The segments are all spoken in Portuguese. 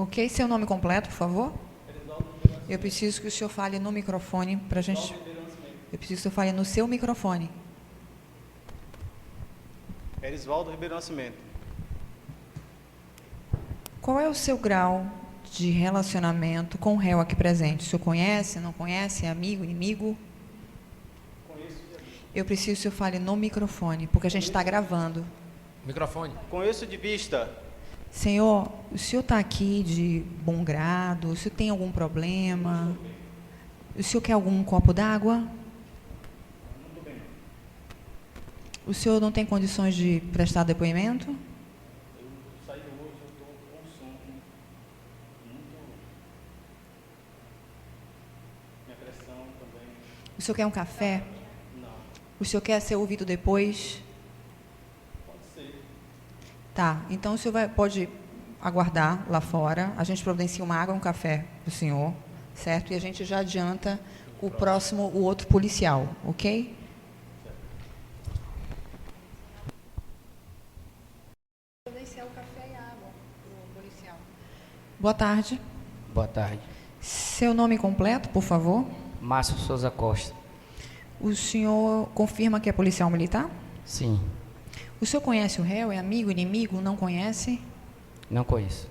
Ok? Seu nome completo, por favor? Eu preciso que o senhor fale no microfone para a gente. Eu preciso que o senhor fale no seu microfone. Erisvaldo Ribeiro Nascimento. Qual é o seu grau de relacionamento com o réu aqui presente? O senhor conhece, não conhece, é amigo, inimigo? Conheço. Eu preciso que o senhor fale no microfone, porque a gente está gravando. Microfone. Conheço de vista. Senhor, o senhor está aqui de bom grado? O senhor tem algum problema? O senhor quer algum copo d'água? Não estou bem, não. O senhor não tem condições de prestar depoimento? Eu saí hoje, eu estou com sono muito. Minha pressão também. O senhor quer um café? Não. O senhor quer ser ouvido depois? Pode ser. Tá, então o senhor pode aguardar lá fora. A gente providencia uma água, um café para o senhor, certo? E a gente já adianta o outro policial, ok? Providenciar o café e a água para o policial. Boa tarde. Boa tarde. Seu nome completo, por favor? Márcio Souza Costa. O senhor confirma que é policial militar? Sim, O senhor conhece o réu? É amigo, inimigo? Não conhece? não conheço.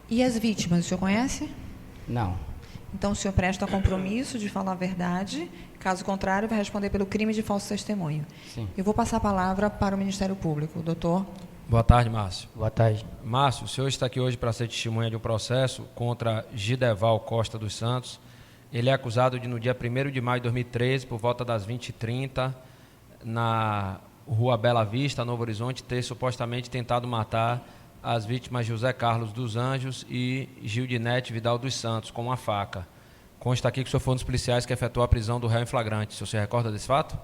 E as vítimas, o senhor conhece? Não. Então, o senhor presta compromisso de falar a verdade, caso contrário, vai responder pelo crime de falso testemunho. Sim. Eu vou passar a palavra para o Ministério Público. Doutor? Boa tarde, Márcio. Boa tarde. Márcio, o senhor está aqui hoje para ser testemunha de um processo contra Gideval Costa dos Santos. Ele é acusado de, no dia 1º de maio de 2013, por volta das 20h30, na Rua Bela Vista, Novo Horizonte, ter supostamente tentado matar as vítimas José Carlos dos Anjos e Gildinete Vidal dos Santos com uma faca. Consta aqui que o senhor foi um dos policiais que efetuou a prisão do réu em flagrante. O senhor se recorda desse fato?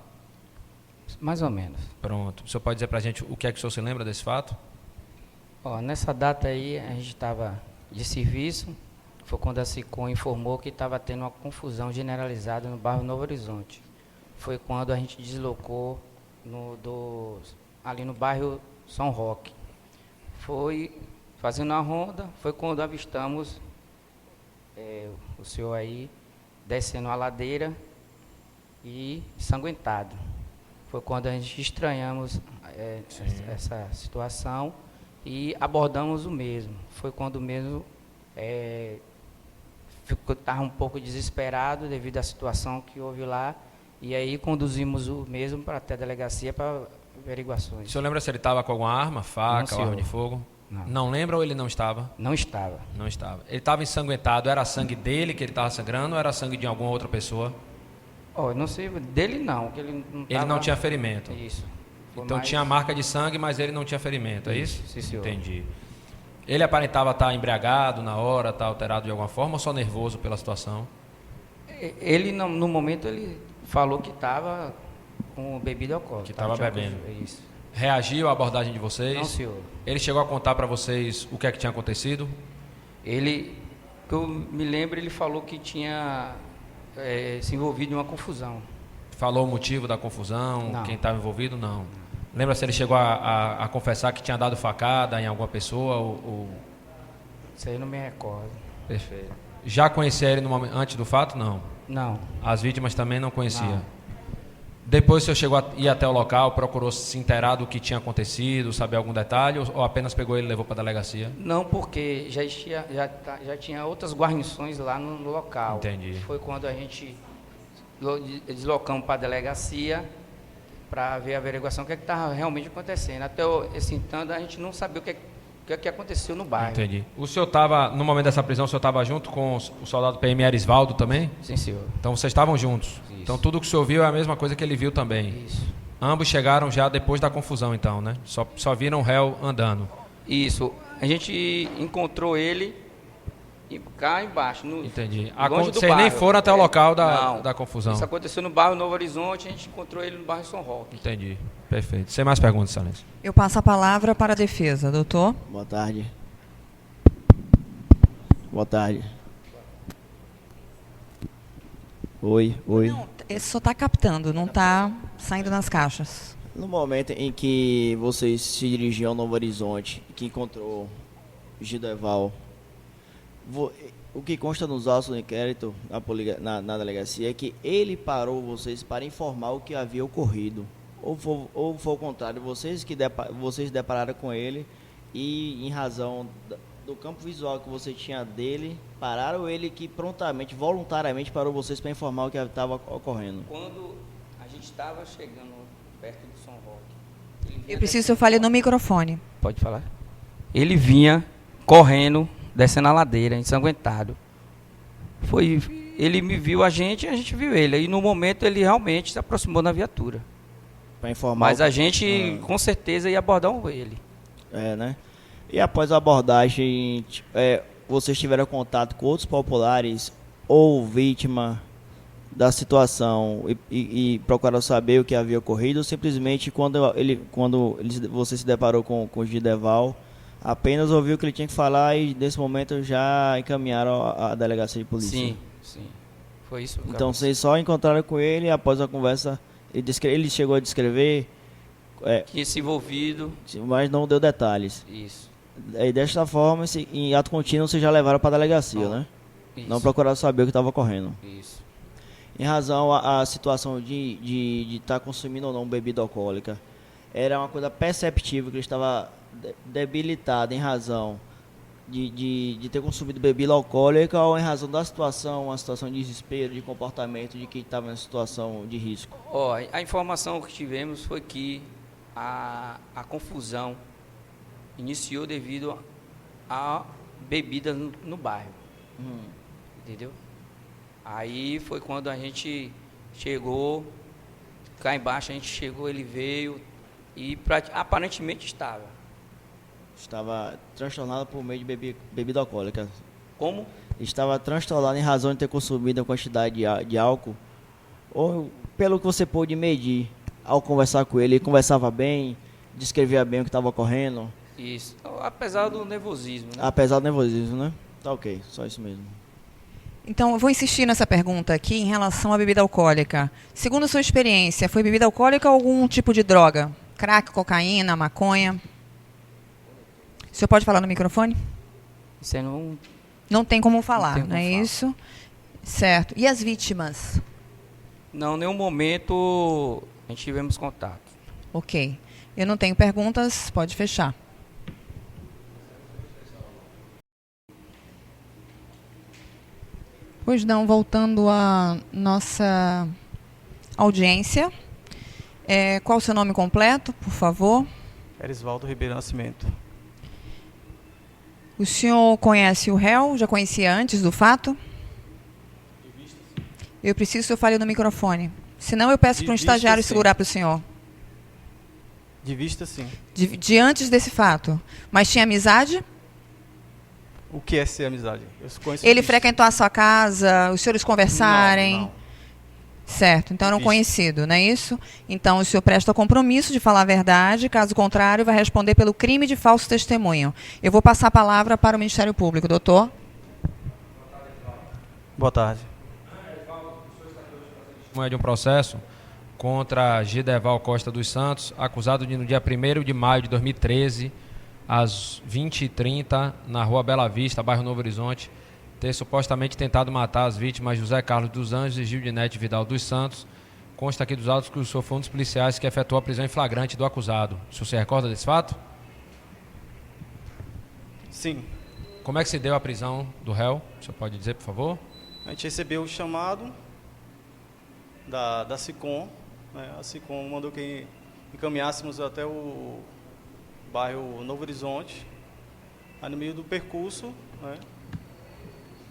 Mais ou menos. Pronto. O senhor pode dizer para a gente o que é que o senhor se lembra desse fato? Ó, nessa data aí, a gente estava de serviço. Foi quando a SICOM informou que estava tendo uma confusão generalizada no bairro Novo Horizonte. Foi quando a gente deslocou ali no bairro São Roque. Foi fazendo a ronda, foi quando avistamos o senhor aí descendo a ladeira e ensanguentado. Foi quando a gente estranhamos essa situação e abordamos o mesmo. Foi quando o mesmo estava um pouco desesperado devido à situação que houve lá, e aí conduzimos o mesmo para até a delegacia para averiguações. O senhor lembra se ele estava com alguma arma, faca, Não, ou arma de senhor. fogo? Não. Não lembra ou ele não estava? Não estava. Não estava. Ele estava ensanguentado, era sangue dele que ele estava sangrando ou era sangue de alguma outra pessoa? Eu não sei, dele não, que ele não Ele não tinha ferimento. Isso. Foi Então mais- tinha marca de sangue, mas ele não tinha ferimento, é isso? Sim, senhor. Entendi. Ele aparentava estar embriagado na hora, estar alterado de alguma forma ou só nervoso pela situação? Ele, no momento, ele falou que estava com bebida alcoólica. Que estava bebendo. Isso. Reagiu à abordagem de vocês? Não, senhor. Ele chegou a contar para vocês o que é que tinha acontecido? Ele, que eu me lembro, ele falou que tinha se envolvido em uma confusão. Falou o motivo da confusão? Não. Quem estava envolvido? Não. Lembra se ele chegou a confessar que tinha dado facada em alguma pessoa? Isso aí eu não me recordo. Perfeito. Já conhecia ele no momento, antes do fato? Não. Não. As vítimas também não conhecia. Não. Depois o senhor chegou a ir até o local, procurou se inteirar do que tinha acontecido, saber algum detalhe, ou apenas pegou ele e levou para a delegacia? Não, porque já tinha outras guarnições lá no local. Entendi. Foi quando a gente deslocamos para a delegacia para ver a averiguação, o que estava realmente acontecendo. Até esse entanto, a gente não sabia o que aconteceu no bairro. Entendi. O senhor estava, no momento dessa prisão, o senhor estava junto com o soldado PM Erisvaldo também? Sim, senhor. Então vocês estavam juntos? Isso. Então tudo que o senhor viu é a mesma coisa que ele viu também? Isso. Ambos chegaram já depois da confusão, então, né? Só viram o réu andando? Isso. A gente encontrou ele cá embaixo. Entendi. longe do Vocês nem bairro. foram até o local Não. da confusão? Isso aconteceu no bairro Novo Horizonte, a gente encontrou ele no bairro São Roque. Entendi. Perfeito. Sem mais perguntas, excelência. Eu passo a palavra para a defesa. Doutor? Boa tarde. Boa tarde. Oi. Não, esse só está captando, não está saindo nas caixas. No momento em que vocês se dirigiam ao Novo Horizonte, que encontrou Gideval, o que consta nos autos do inquérito na delegacia é que ele parou vocês para informar o que havia ocorrido. Ou foi o contrário, vocês depararam com ele e, em razão do campo visual que você tinha dele, pararam ele que prontamente, voluntariamente parou vocês para informar o que estava ocorrendo. Quando a gente estava chegando perto do São Roque... Eu preciso que você fale no microfone. Pode falar? Ele vinha correndo, descendo a ladeira, ensanguentado. Ele me viu a gente viu ele. E no momento ele realmente se aproximou da viatura. Para informar. Mas a gente com certeza ia abordar ele. Né? E após a abordagem, vocês tiveram contato com outros populares ou vítima da situação e procuraram saber o que havia ocorrido, ou simplesmente você se deparou com o Gideval, apenas ouviu o que ele tinha que falar e nesse momento já encaminharam a delegacia de polícia? Sim. Foi isso. Então vocês só encontraram com ele após a conversa, ele chegou a descrever... tinha se envolvido. Mas não deu detalhes. Isso. E desta forma, em ato contínuo, vocês já levaram para a delegacia, né? Isso. Não procuraram saber o que estava ocorrendo. Isso. Em razão à situação de estar consumindo ou não bebida alcoólica, era uma coisa perceptível que ele estava debilitado em razão de ter consumido bebida alcoólica ou em razão da situação, uma situação de desespero, de comportamento de quem estava em situação de risco? A informação que tivemos foi que a confusão iniciou devido a bebidas no bairro. Entendeu? Aí foi quando a gente chegou, cá embaixo a gente chegou, ele veio e aparentemente estava transtornado por meio de bebida alcoólica. Como? Estava transtornado em razão de ter consumido a quantidade de álcool, ou pelo que você pôde medir ao conversar com ele conversava bem, descrevia bem o que estava ocorrendo? Isso, apesar do nervosismo, né? Apesar do nervosismo, né? Tá ok, só isso mesmo. Então, eu vou insistir nessa pergunta aqui em relação à bebida alcoólica. Segundo a sua experiência, foi bebida alcoólica ou algum tipo de droga? Crack, cocaína, maconha? O senhor pode falar no microfone? Isso aí não... Não tem como falar, Não tem como não é falar. isso? Certo. E as vítimas? Não, em nenhum momento a gente tivemos contato. Ok. Eu não tenho perguntas, pode fechar. Pois não, voltando à nossa audiência. Qual o seu nome completo, por favor? Erisvaldo Ribeiro Nascimento. O senhor conhece o réu? Já conhecia antes do fato? Eu preciso que o senhor fale no microfone. Senão eu peço De para um vista, estagiário sim. segurar para o senhor. De vista, sim. De antes desse fato. Mas tinha amizade? O que é ser amizade? Eu conheço Ele de vista. frequentou a sua casa, os senhores conversarem? Não. Certo, então era um Isso. conhecido, não é isso? Então o senhor presta compromisso de falar a verdade, caso contrário, vai responder pelo crime de falso testemunho. Eu vou passar a palavra para o Ministério Público, doutor. Boa tarde. Testemunha de um processo contra Gideval Costa dos Santos, acusado de, no dia 1º de maio de 2013, às 20h30, na rua Bela Vista, bairro Novo Horizonte, ter supostamente tentado matar as vítimas José Carlos dos Anjos e Gildinete Vidal dos Santos. Consta aqui dos autos que o senhor foi um dos policiais que efetuou a prisão em flagrante do acusado. O senhor se recorda desse fato? Sim. Como é que se deu a prisão do réu? O senhor pode dizer, por favor? A gente recebeu o chamado da SICOM. Né? A SICOM mandou que encaminhássemos até o bairro Novo Horizonte. Aí no meio do percurso, né,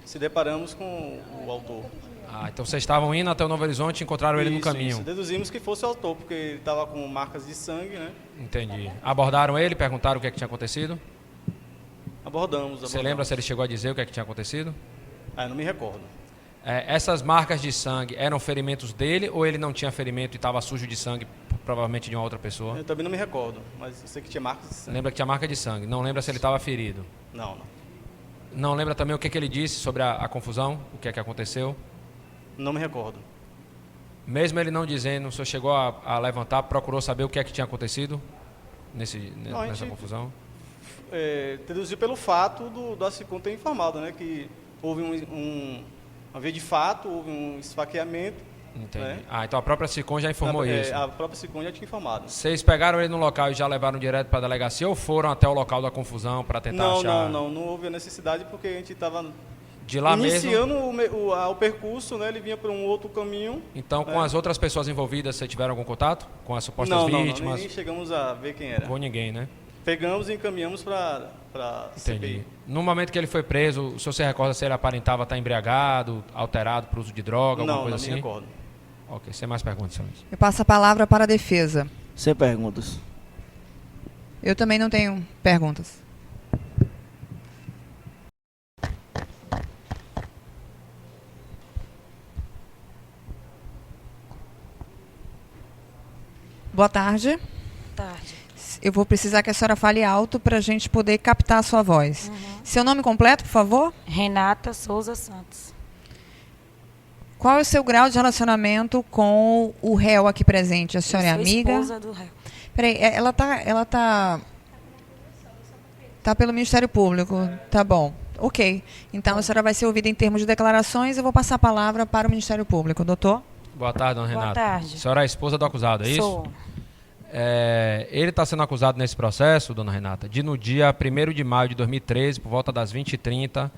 se deparamos com o autor. Ah, então vocês estavam indo até o Novo Horizonte e encontraram ele no Isso, caminho. isso. Deduzimos que fosse o autor, porque ele estava com marcas de sangue, né? Entendi. Abordaram ele, perguntaram o que é que tinha acontecido? Abordamos. Você lembra se ele chegou a dizer o que é que tinha acontecido? Ah, eu não me recordo. Essas marcas de sangue eram ferimentos dele ou ele não tinha ferimento e estava sujo de sangue, provavelmente de uma outra pessoa? Eu também não me recordo, mas eu sei que tinha marcas de sangue. Lembra que tinha marca de sangue, não lembra se ele estava ferido. Não. Não lembra também o que ele disse sobre a confusão, o que é que aconteceu? Não me recordo. Mesmo ele não dizendo, o senhor chegou a levantar, procurou saber o que é que tinha acontecido nessa confusão? deduziu pelo fato do ASICOM ter informado, né, que houve uma via de fato, houve um esfaqueamento. Entendi. Né? Então a própria SICOM já informou isso. A própria SICOM já tinha informado. Vocês pegaram ele no local e já levaram direto para a delegacia ou foram até o local da confusão para tentar achar? Não houve a necessidade porque a gente estava De lá iniciando mesmo? o percurso, né, ele vinha por um outro caminho. Então, com as outras pessoas envolvidas, vocês tiveram algum contato? Com as supostas vítimas? Nem chegamos a ver quem era. Com ninguém, né? Pegamos e encaminhamos para Entendi. CPI. No momento que ele foi preso, o senhor se recorda se ele aparentava estar embriagado, alterado por uso de droga, alguma coisa assim? Não me recordo. Ok, sem mais perguntas, senhores. Eu passo a palavra para a defesa. Sem perguntas. Eu também não tenho perguntas. Boa tarde. Tarde. Eu vou precisar que a senhora fale alto para a gente poder captar a sua voz. Seu nome completo, por favor? Renata Souza Santos. Qual é o seu grau de relacionamento com o réu aqui presente? A senhora é Sou amiga? esposa do réu. Peraí, ela tá pelo Ministério Público. Tá bom. Ok. Então a senhora vai ser ouvida em termos de declarações. Eu vou passar a palavra para o Ministério Público. Doutor? Boa tarde, dona Boa Renata. tarde. A senhora é a esposa do acusado, é isso? Sou. Ele está sendo acusado nesse processo, dona Renata, de no dia 1º de maio de 2013, por volta das 20h30,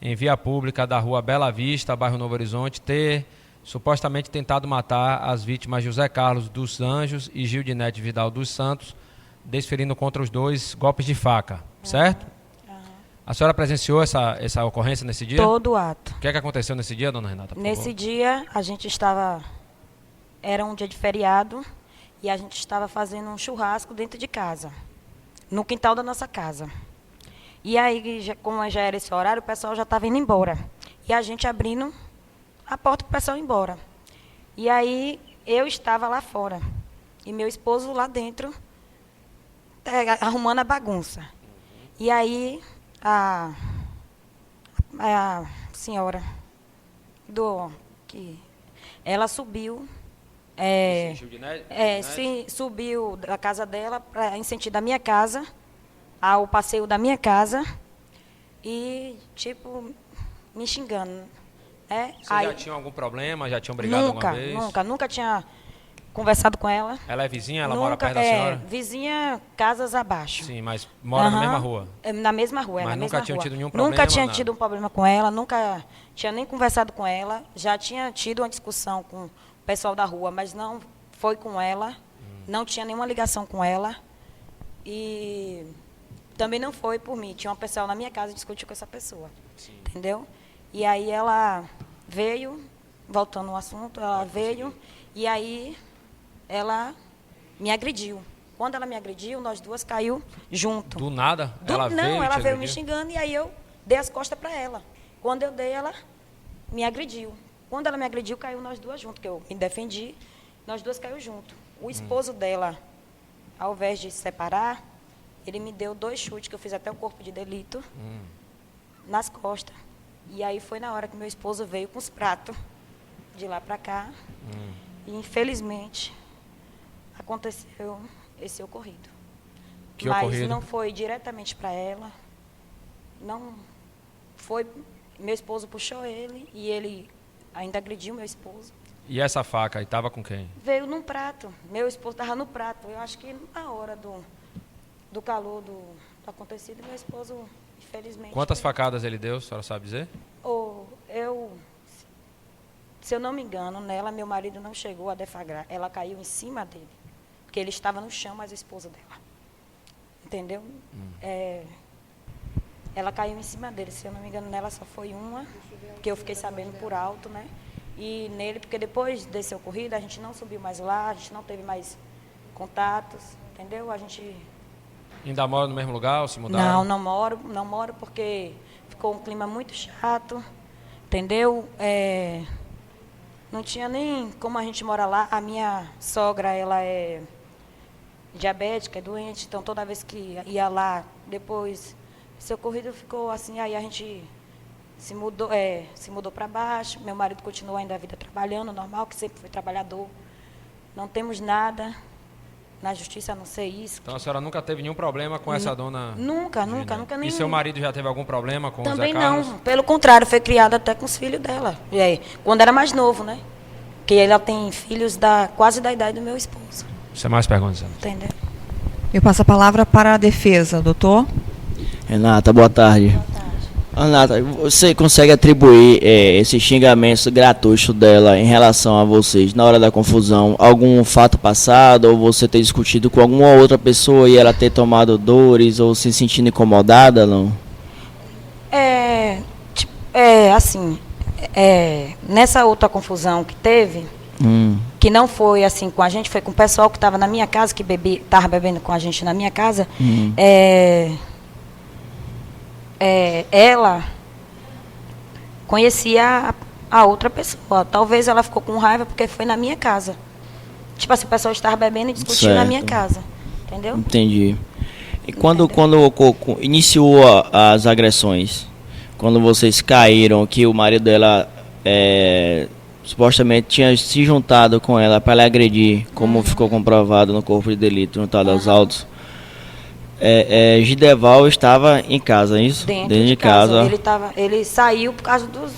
em via pública da rua Bela Vista, bairro Novo Horizonte, ter supostamente tentado matar as vítimas José Carlos dos Anjos e Gildinete Vidal dos Santos, desferindo contra os dois golpes de faca, certo? A senhora presenciou essa ocorrência nesse dia? Todo ato. O que aconteceu nesse dia, dona Renata? por Nesse favor? dia, a gente estava... Era um dia de feriado e a gente estava fazendo um churrasco dentro de casa, no quintal da nossa casa. E aí, como já era esse horário, o pessoal já estava indo embora. E a gente abrindo a porta para o pessoal ir embora. E aí, eu estava lá fora. E meu esposo lá dentro, arrumando a bagunça. E aí, a senhora ela subiu, subiu da casa dela em sentido da minha casa, ao passeio da minha casa, e tipo me xingando. Vocês já tinham algum problema? Já tinham brigado alguma vez? Nunca tinha conversado com ela. Ela é vizinha? Ela mora perto da senhora? Vizinha, casas abaixo. Sim, mas mora na mesma rua? Na mesma rua, Mas na nunca mesma tinha rua. tido nenhum problema? Nunca tinha nada? tido um problema com ela, nunca tinha nem conversado com ela. Já tinha tido uma discussão com o pessoal da rua, mas não foi com ela. Não tinha nenhuma ligação com ela. E também não foi por mim. Tinha uma pessoa na minha casa que discutiu com essa pessoa. Sim. Entendeu? E aí ela veio, voltando ao assunto, ela veio e aí ela me agrediu. Quando ela me agrediu, nós duas caiu junto. Do nada? Ela veio me xingando e aí eu dei as costas para ela. Quando eu dei, ela me agrediu. Quando ela me agrediu, caiu nós duas junto, que eu me defendi, nós duas caiu junto. O esposo dela, ao invés de separar, ele me deu 2 chutes, que eu fiz até o corpo de delito, nas costas. E aí foi na hora que meu esposo veio com os pratos de lá para cá. E infelizmente aconteceu esse ocorrido. Mas não foi diretamente para ela. Não foi. Meu esposo puxou ele e ele ainda agrediu meu esposo. E essa faca, estava com quem? Veio num prato. Meu esposo estava no prato. Eu acho que na hora do calor do acontecido, meu esposo, infelizmente... Quantas facadas ele deu, a senhora sabe dizer? Se eu não me engano, nela, meu marido não chegou a deflagrar. Ela caiu em cima dele. Porque ele estava no chão, mas a esposa dela. Entendeu? Ela caiu em cima dele. Se eu não me engano, nela só foi uma, que eu fiquei sabendo por alto, né? E nele, porque depois desse ocorrido, a gente não subiu mais lá, a gente não teve mais contatos, entendeu? A gente... Ainda mora no mesmo lugar ou se mudaram? Não moro porque ficou um clima muito chato, entendeu? Não tinha nem como a gente mora lá. A minha sogra, ela é diabética, é doente, então toda vez que ia lá, depois, esse ocorrido ficou assim, aí a gente se mudou para baixo. Meu marido continuou ainda a vida trabalhando, normal, que sempre foi trabalhador. Não temos nada, na justiça, a não ser isso. Então a senhora nunca teve nenhum problema com essa dona? Nunca Ginete? nem. E seu marido já teve algum problema com o Zé Também Carlos? não, pelo contrário, foi criada até com os filhos dela. E aí, quando era mais novo, né? Porque ela tem filhos quase da idade do meu esposo. Você mais perguntas? Entendeu? Eu passo a palavra para a defesa, doutor. Renata, boa tarde. Boa tarde. Renata, você consegue atribuir esses xingamentos gratuitos dela em relação a vocês na hora da confusão, algum fato passado, ou você ter discutido com alguma outra pessoa e ela ter tomado dores ou se sentindo incomodada, não? Assim, nessa outra confusão que teve, que não foi assim com a gente, foi com o pessoal que estava na minha casa, que estava bebendo com a gente na minha casa, ela conhecia a outra pessoa. Talvez ela ficou com raiva porque foi na minha casa. Tipo assim, o pessoal estava bebendo e discutindo na minha casa. Entendeu? Entendi. E quando iniciou as agressões, quando vocês caíram, que o marido dela supostamente tinha se juntado com ela para ela agredir, como ficou comprovado no corpo de delito juntado aos autos, Gideval estava em casa, é isso? Dentro de casa. Ele saiu por causa dos...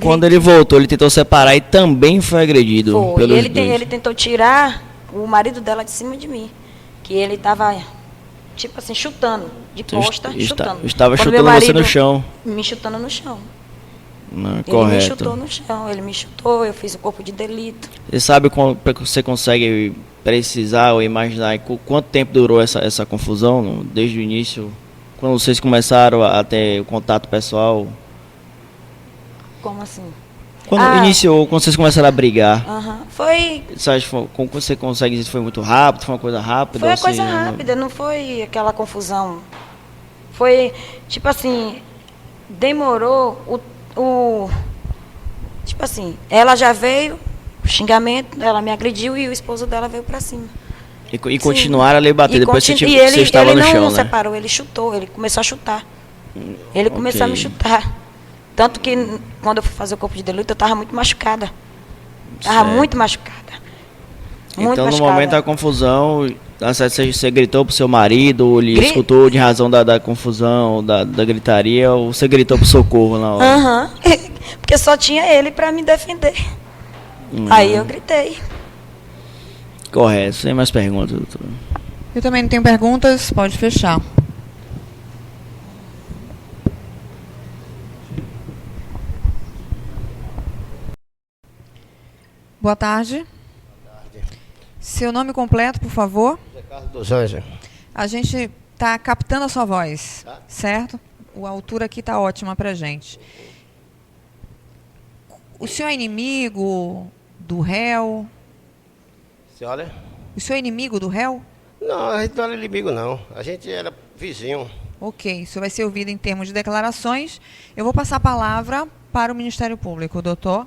Quando ele voltou, ele tentou separar e também foi agredido pelos dois. Ele tentou tirar o marido dela de cima de mim. Que ele estava, tipo assim, chutando. De costa, chutando. Estava Quando chutando você no chão. Me chutando no chão. Não, Ele correto. me chutou no chão, ele me chutou, eu fiz o corpo de delito. Você sabe você consegue precisar ou imaginar quanto tempo durou essa confusão? Desde o início, quando vocês começaram a ter o contato pessoal? Como assim? Quando iniciou, quando vocês começaram a brigar? Foi... Você acha, como você consegue dizer, foi muito rápido? Foi uma coisa rápida? Foi uma assim, coisa rápida, não foi aquela confusão. Foi, tipo assim, demorou tipo assim, ela já veio, o xingamento, ela me agrediu e o esposo dela veio pra cima. E continuaram a lhe bater depois que você estava no chão, ele não né? separou, ele chutou, ele começou a chutar. Ele começou a me chutar. Tanto que quando eu fui fazer o corpo de delito, eu estava muito machucada. Estava muito machucada. Então, no momento da confusão, você gritou pro seu marido, ou ele escutou de razão da confusão, da gritaria, ou você gritou pro socorro na hora? Porque só tinha ele para me defender. Aí eu gritei. Correto. Sem mais perguntas, doutor. Eu também não tenho perguntas, pode fechar. Boa tarde. Seu nome completo, por favor. José Carlos dos Anjos. A gente está captando a sua voz, Tá. certo? A altura aqui está ótima para gente. O senhor é inimigo do réu? Senhora? O senhor é inimigo do réu? Não, a gente não era inimigo, não. A gente era vizinho. Ok, isso vai ser ouvido em termos de declarações. Eu vou passar a palavra para o Ministério Público, doutor.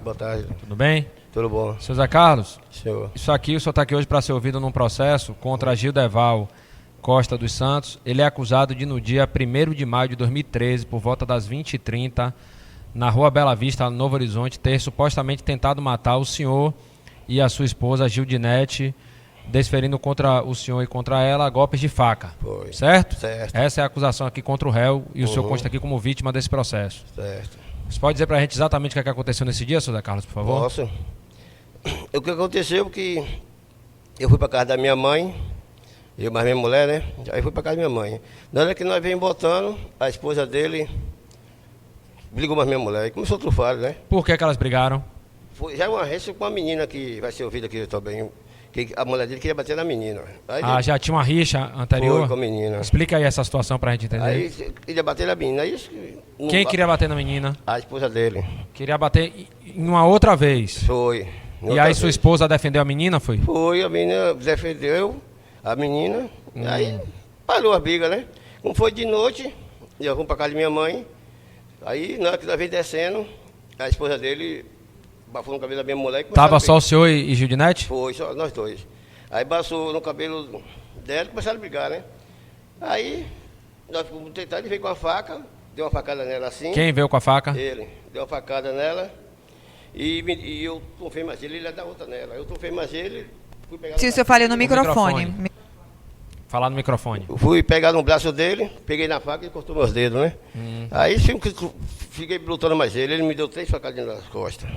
Boa tarde. Tudo bem? Tudo bom? Seu Zé Carlos, Senhor. isso aqui, o senhor está aqui hoje para ser ouvido num processo contra Gildeval Costa dos Santos. Ele é acusado de, no dia 1º de maio de 2013, por volta das 20h30, na Rua Bela Vista, Novo Horizonte, ter supostamente tentado matar o senhor e a sua esposa, Gildinete, desferindo contra o senhor e contra ela golpes de faca. Foi. Certo? Certo. Essa é a acusação aqui contra o réu e o senhor consta aqui como vítima desse processo. Certo. Você pode dizer para a gente exatamente o que aconteceu nesse dia, senhor Zé Carlos, por favor? Posso? O que aconteceu é que eu fui para casa da minha mãe, eu mais minha mulher, né? Aí fui para casa da minha mãe. Na hora que nós viemos botando, a esposa dele brigou mais minha mulher e começou a trufar, né? Por que elas brigaram? Foi já uma rixa com uma menina que vai ser ouvida aqui também, que a mulher dele queria bater na menina. Aí Já tinha uma rixa anterior? foi com a menina. Explica aí essa situação pra gente entender. Aí queria bater na menina. Aí, Quem queria bater na menina? A esposa dele. Queria bater em uma outra vez. Foi. E aí sua esposa defendeu a menina, foi? Foi, a menina defendeu a menina. Aí parou a briga, né? Como foi de noite, eu fui pra casa de minha mãe. Aí, na hora que nós veio descendo, a esposa dele bafou no cabelo da minha mulher. E Tava começaram a só o senhor e Gildinete? Foi, só nós dois. Aí passou no cabelo dela e começaram a brigar, né? Aí, nós fomos tentar, ele veio com a faca, deu uma facada nela assim. Quem veio com a faca? Ele deu uma facada nela e eu trofei mais ele é da outra nela. Eu trofei mais ele, fui pegar Se o senhor fale no microfone. microfone. Falar no microfone. Fui pegar no braço dele, peguei na faca e cortou meus dedos, né? Aí fiquei lutando mais ele me deu 3 facadas nas costas.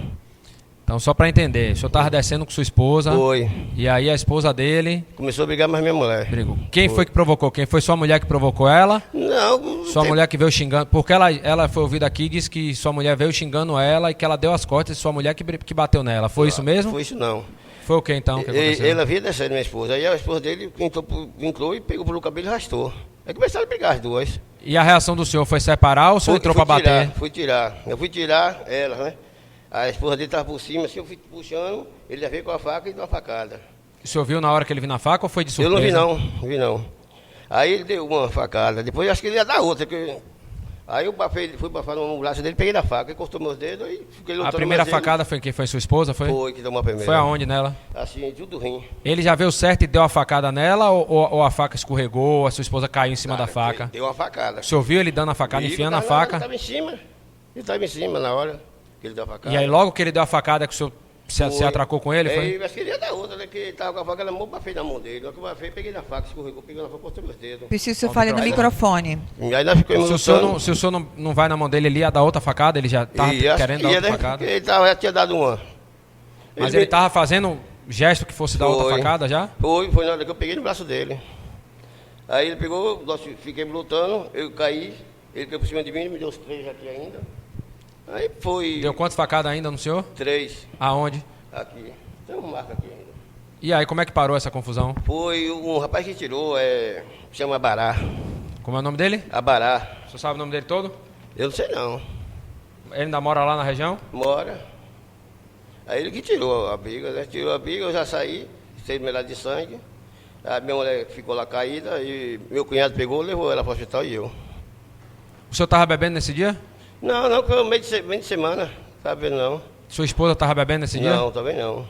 Então, só para entender, o senhor estava descendo com sua esposa. Foi. E aí a esposa dele Começou a brigar mais minha mulher. brigou. Quem foi que provocou? Quem foi sua mulher que provocou ela? Não. Sua mulher que veio xingando. Porque ela foi ouvida aqui e disse que sua mulher veio xingando ela e que ela deu as costas e sua mulher que bateu nela. Foi isso mesmo? Foi isso não. Foi o que então que aconteceu? Ele havia descendo minha esposa. Aí a esposa dele entrou e pegou pelo cabelo e arrastou. Aí começaram a brigar as duas. E a reação do senhor foi separar ou o senhor entrou para bater? Fui tirar. Eu fui tirar ela, né? A esposa dele estava por cima, assim, eu fui puxando, ele já veio com a faca e deu uma facada. O senhor viu na hora que ele viu na faca ou foi de surpresa? Eu não vi não. Aí ele deu uma facada, depois acho que ele ia dar outra. Aí eu fui bafar no braço dele, peguei na faca, ele cortou meus dedos e fiquei lutando. A primeira mais ele. facada foi quem? Foi sua esposa? Foi que deu uma primeira. Foi aonde nela? Assim, tudo rim. Ele já veio certo e deu a facada nela ou a faca escorregou, ou a sua esposa caiu em cima da faca? Deu uma facada. O senhor viu ele dando a facada, enfiando a Ele faca? estava em cima. Ele estava em cima na hora que ele deu a facada. E aí logo que ele deu a facada que o senhor se atracou com ele, foi? Aí, mas queria dar outra, né? Que ele tava com a faca na mão, bafei na mão dele. Na hora que eu bafei, peguei na faca, escorregou, peguei na faca, cortei meus dedos. Preciso que o senhor fale no microfone. E aí nós ficamos lutando. Se o senhor não vai na mão dele, ele ia dar outra facada? Ele já estava querendo dar outra facada? Ele já tinha dado uma. Mas ele estava fazendo gesto que fosse dar outra facada já? Foi na hora que eu peguei no braço dele. Aí ele pegou, nós fiquemos lutando, eu caí, ele caiu por cima de mim, me deu os 3 aqui ainda. Aí foi... Deu quantas facadas ainda no senhor? 3. Aonde? Aqui. Tem uma marca aqui ainda. E aí, como é que parou essa confusão? Foi um rapaz que tirou, chama Abará. Como é o nome dele? Abará. O senhor sabe o nome dele todo? Eu não sei não. Ele ainda mora lá na região? Mora. Aí ele que tirou a briga, né? Tirou a briga, eu já saí, 6 metros de sangue. A minha mulher ficou lá caída e meu cunhado pegou, levou ela para o hospital e eu. O senhor estava bebendo nesse dia? Não, foi meio de semana, sabe não. Sua esposa estava bebendo nesse dia? Não, também não.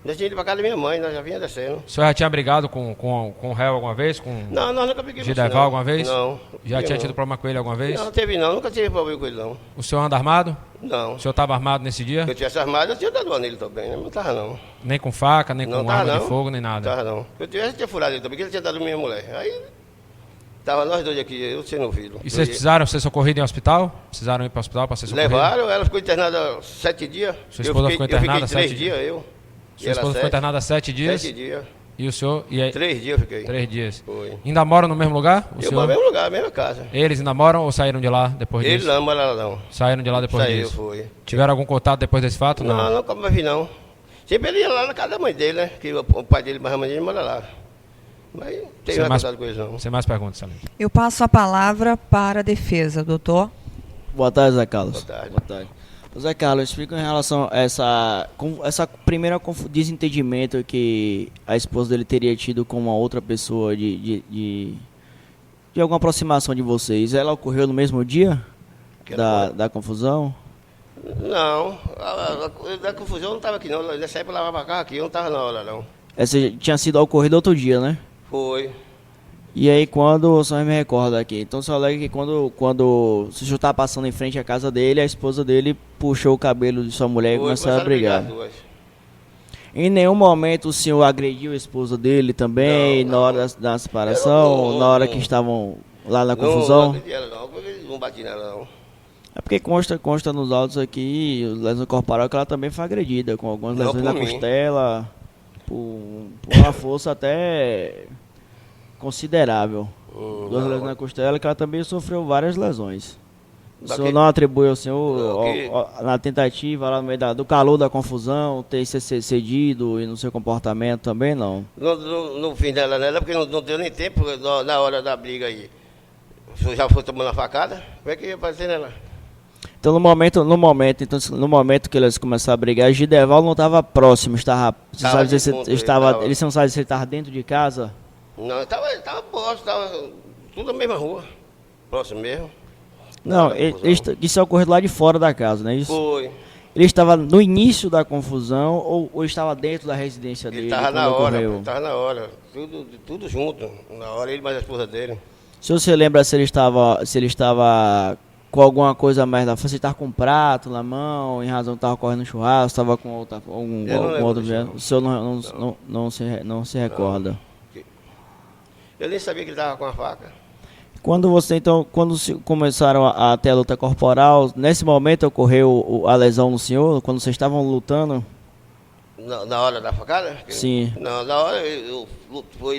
Nós tínhamos ido para casa da minha mãe, nós já vinha descendo. O senhor já tinha brigado com o réu alguma vez? Não, nós nunca brigamos. Gideval alguma vez? Não. Já tinha tido problema com ele alguma vez? Não, teve não, nunca tive problema com ele não. O senhor anda armado? Não. O senhor estava armado nesse dia? Se eu tivesse armado, eu tinha dado uma nele também, né? Não estava não. Nem com faca, nem Não com tava, arma não. de fogo, nem nada? Não estava não. Se eu tivesse, eu tinha furado ele também, porque ele tinha dado minha mulher. Aí, tava nós dois aqui, eu sendo ouvido. E vocês precisaram ser socorridos em hospital? Precisaram ir para o hospital para ser socorridos? Levaram, ela ficou internada 7 dias. Sua esposa ficou internada eu fiquei 3 7 dias, eu. Sua esposa ficou internada 7 dias? 7 dias. E o senhor? E aí, 3 dias eu fiquei. 3 dias. Foi. Ainda moram no mesmo lugar? O Eu senhor? moro no mesmo lugar, mesma casa. Eles ainda moram ou saíram de lá depois Ele disso? não mora lá não. Saíram de lá depois Saiu, disso? foi. Tiveram algum contato depois desse fato? Não, nunca mais vi não. Sempre ele ia lá na casa da mãe dele, né? Que o pai dele, mais a mãe dele, mora lá. Mas não tem mais contato com eles não. Você mais perguntas, Salim? Eu passo a palavra para a defesa, doutor. Boa tarde, Zé Carlos. Boa tarde. Boa tarde. Zé Carlos, explica em relação a essa primeira desentendimento que a esposa dele teria tido com uma outra pessoa de alguma aproximação de vocês. Ela ocorreu no mesmo dia da confusão? Não, a confusão não estava aqui não. Nessa época eu lavava carro aqui, eu não estava na hora não. Essa tinha sido ocorrido outro dia, né? Foi. E aí quando, só me recordo aqui, então só alega que quando o senhor estava passando em frente à casa dele, a esposa dele puxou o cabelo de sua mulher e começaram a brigar. as duas. Em nenhum momento o senhor agrediu a esposa dele também, Não, na hora da separação, na hora que estavam lá na confusão? Não agredi ela não bati nela não. É porque consta nos autos aqui, lesão corporal, que ela também foi agredida, com algumas Não lesões por na mim. costela, por uma força até considerável. Duas lesões na costela, que ela também sofreu várias lesões. O senhor não atribui ao senhor, na tentativa, lá no meio do calor da confusão, ter se cedido e no seu comportamento também, não? No fim dela, né? Porque não deu nem tempo na hora da briga aí. O senhor já foi tomando a facada? Como é que ia fazer nela? Então no momento que eles começaram a brigar, Gideval não estava próximo, eles não sabem se ele estava dentro de casa? Não, estava próximo, estava tudo na mesma rua, próximo mesmo. Não, isso ocorreu lá de fora da casa, não é isso? Foi. Ele estava no início da confusão ou estava dentro da residência dele? Ele estava quando na hora, ocorreu? estava na hora, tudo junto, na hora ele mais a esposa dele. O senhor se lembra se ele estava com alguma coisa mais lá? Você estava com um prato na mão, em razão que estava correndo churrasco, estava com algum outro objeto? O senhor não se recorda? Eu nem sabia que ele estava com a faca. Quando começaram a ter a luta corporal, nesse momento ocorreu a lesão no senhor, quando vocês estavam lutando? Na hora da facada? Sim. Não, na hora ele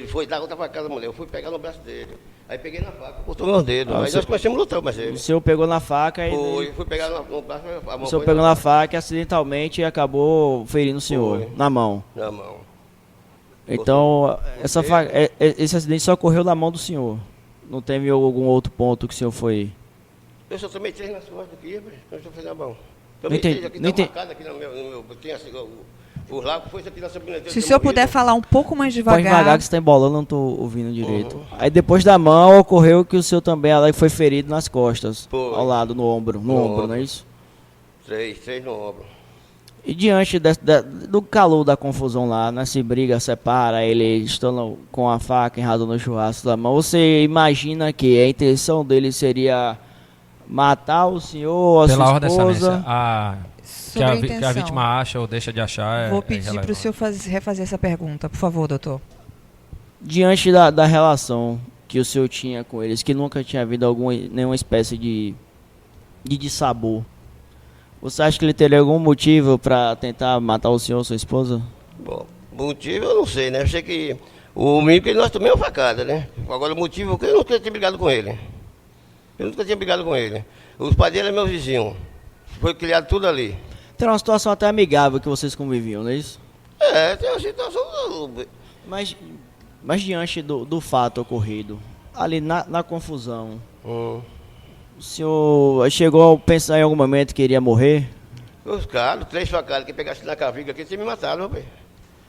foi dar outra facada da mulher. Eu fui pegar no braço dele. Aí peguei na faca, cortou meus dedos. Aí nós começamos a lutar, mas ele. O senhor pegou na faca e. Fui pegar no braço. O senhor pegou na faca e acidentalmente acabou ferindo o senhor. Foi. Na mão. Na mão. Então, esse acidente só ocorreu na mão do senhor. Não teve algum outro ponto que o senhor foi. Eu só tomei 3 nas costas aqui, mas não estou fazendo a mão. Não Tomei entendi, 3 aqui, não tá entendi. marcado aqui no meu. Tem assim, o lago foi isso aqui na sobrancelha. Se o senhor puder falar um pouco mais Pode devagar devagar. que você está embolando, não estou ouvindo direito. Aí depois da mão ocorreu que o senhor também foi ferido nas costas. Foi. Ao lado, no ombro. No ombro, não é isso? 3 no ombro. E diante do calor da confusão lá, nessa briga separa, ele estando com a faca em razão do churrasco da mão, você imagina que a intenção dele seria matar o senhor, a Pela sua ordem, esposa? excelência, Sobre a que a intenção. vítima acha ou deixa de achar Vou pedir para o senhor refazer essa pergunta, por favor, doutor. Diante da relação que o senhor tinha com eles, que nunca tinha havido nenhuma espécie de dissabor, você acha que ele teria algum motivo para tentar matar o senhor ou sua esposa? Bom, motivo eu não sei, né? Eu sei que o mínimo que nós tomamos uma facada, né? Agora o motivo é que eu nunca tinha brigado com ele. Eu nunca tinha brigado com ele. Os pais dele é meu vizinho. Foi criado tudo ali. Tem uma situação até amigável que vocês conviviam, não é isso? É, tem uma situação. Mas diante do fato ocorrido, ali na confusão, o senhor chegou a pensar em algum momento que iria morrer? Os caras, 3 facadas que pegasse na caviga aqui, vocês me mataram, rapaz.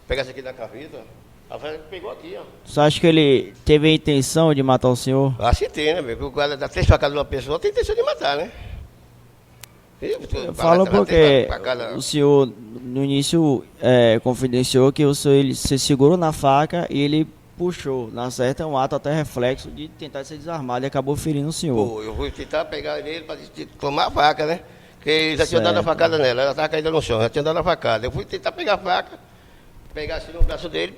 Pegasse aqui na caviga, a velha pegou aqui, ó. Você acha que ele teve a intenção de matar o senhor? Acho que tem, né, meu? Porque o cara dá 3 facadas numa pessoa, tem intenção de matar, né? Eu falo porque o senhor, no início, confidenciou que você segurou na faca e ele puxou. Na certa, é um ato até reflexo de tentar ser desarmado e acabou ferindo o senhor. Pô, eu fui tentar pegar ele para tomar a faca, né? Porque ele já tinha dado a facada nela, ela estava caída no chão, já tinha dado a facada. Eu fui tentar pegar a faca, pegar assim no braço dele,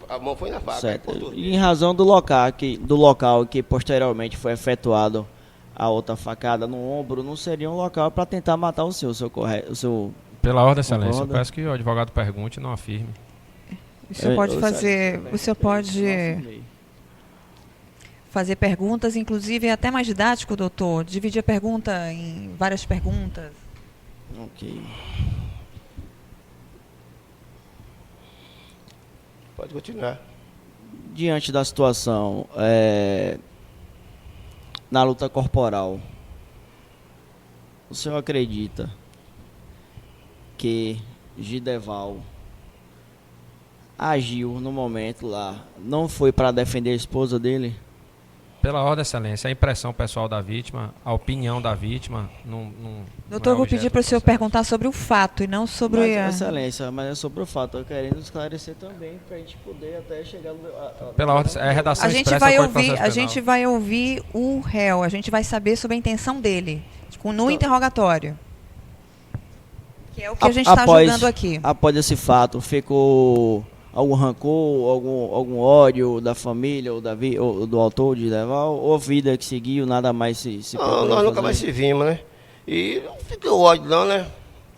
a mão foi na faca. Certo. E em razão do local que posteriormente foi efetuado a outra facada no ombro, não seria um local para tentar matar o senhor, Pela ordem, excelência, eu Concorda? peço que o advogado pergunte e não afirme. O senhor pode fazer perguntas, inclusive é até mais didático, doutor, dividir a pergunta em várias perguntas. Ok. Pode continuar. Diante da situação, na luta corporal, o senhor acredita que Gideval agiu no momento lá, não foi para defender a esposa dele? Pela ordem, excelência, a impressão pessoal da vítima, a opinião da vítima, Doutor, eu vou pedir para o senhor perguntar sobre o fato e não sobre Mas, excelência, mas é sobre o fato, eu querendo esclarecer também, para a gente poder até chegar no... Pela ordem, é a redação A gente expressa vai do Código de ouvir, Processo a gente Penal. vai ouvir o réu, a gente vai saber sobre a intenção dele, no interrogatório. Que é o que a gente está julgando aqui. Após esse fato, ficou algum rancor, algum ódio da família ou do autor de Gideval, ou vida que seguiu, nada mais se Não, procurou nós nunca fazer? mais se vimos, né? E não fiquei com ódio não, né?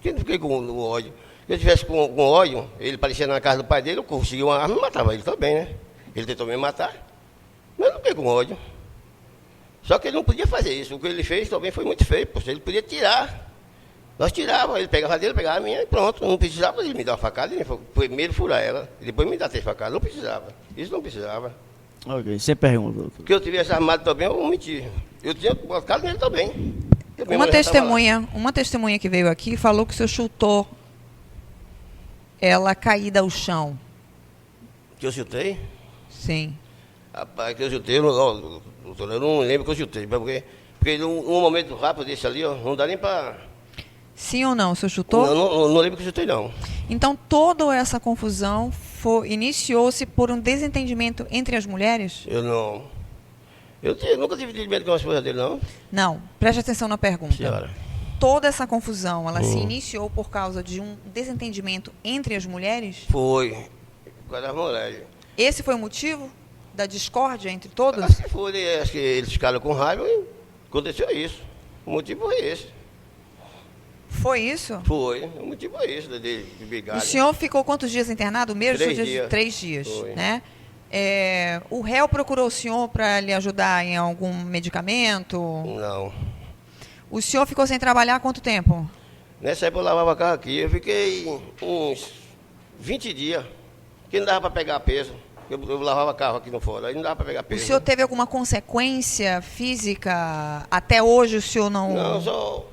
Eu não fiquei com ódio. Se eu tivesse com ódio, ele aparecia na casa do pai dele, eu conseguia uma arma e matava ele também, né? Ele tentou me matar, mas eu não fiquei com ódio. Só que ele não podia fazer isso. O que ele fez também foi muito feio, porque ele podia tirar. Nós tirávamos, ele pegava dele, pegava a minha e pronto. Não precisava ele me dar uma facada, ele primeiro furar ela, e depois me dar 3 facadas. Não precisava. Isso não precisava. Ok, sem pergunta, doutor. Porque eu tivesse armado também, eu não menti. Eu tinha colocado nele também. Uma testemunha que veio aqui falou que o senhor chutou ela caída ao chão. Que eu chutei? Sim. Rapaz, que eu chutei, eu não lembro que eu chutei. Porque num momento rápido desse ali, ó, não dá nem pra... Sim ou não? O senhor chutou? Não lembro que eu chutei, não. Então, toda essa confusão iniciou-se por um desentendimento entre as mulheres? Eu não. Eu nunca tive entendimento com a esposa dele, não. Não, preste atenção na pergunta. Senhora. Toda essa confusão, ela se iniciou por causa de um desentendimento entre as mulheres? Foi. Por causa das mulheres. Esse foi o motivo da discórdia entre todos? Acho que foi, acho que eles ficaram com raiva e aconteceu isso. O motivo foi esse. Foi isso? Foi. O motivo foi esse, de brigar. O senhor ficou quantos dias internado? Mesmo 3 dias. 3 dias, Foi. né? O réu procurou o senhor para lhe ajudar em algum medicamento? Não. O senhor ficou sem trabalhar há quanto tempo? Nessa época eu lavava carro aqui, eu fiquei uns 20 dias, que não dava para pegar peso. Eu lavava carro aqui no fora, aí não dava para pegar O peso. senhor teve alguma consequência física? Até hoje o senhor não... Não, só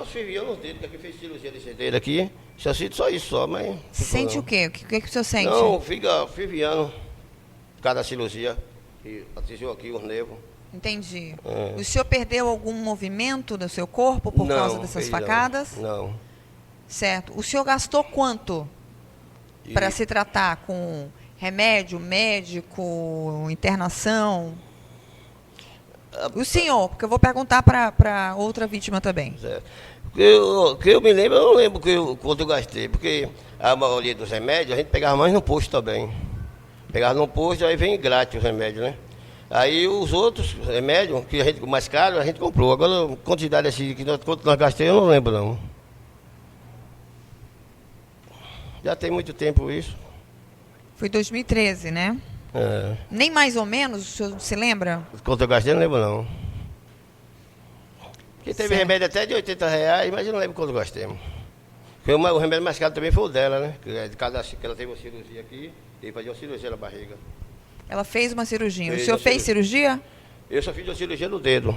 fervia nos dedos, que aqui fez cirurgia desse dedo aqui. Só sinto só isso só, mas... Sente não. o quê? O que o senhor sente? Não, fica ferviando por causa da cirurgia, que atingiu aqui os nervos. Entendi. É. O senhor perdeu algum movimento do seu corpo por causa dessas perdi facadas? Não. Certo. O senhor gastou quanto E para se tratar com remédio, médico, internação? O senhor, porque eu vou perguntar para outra vítima também. certo. Que eu me lembro, eu não lembro quanto eu gastei, porque a maioria dos remédios a gente pegava mais no posto também. Pegava no posto, aí vem grátis os remédios, né? Aí os outros remédios, que a gente mais caro, a gente comprou. Agora, a quantidade assim, quanto nós gastamos, eu não lembro não. Já tem muito tempo isso. Foi 2013, né? É. Nem mais ou menos, o senhor se lembra? Quanto eu gastei, eu não lembro não. Porque teve Certo. remédio até de R$80, mas eu não lembro quanto gastamos. Porque o remédio mais caro também foi o dela, né? Que ela teve uma cirurgia aqui, e fazia uma cirurgia na barriga. Ela fez uma cirurgia. O Fez senhor uma fez cirurgia? Eu só fiz uma cirurgia no dedo.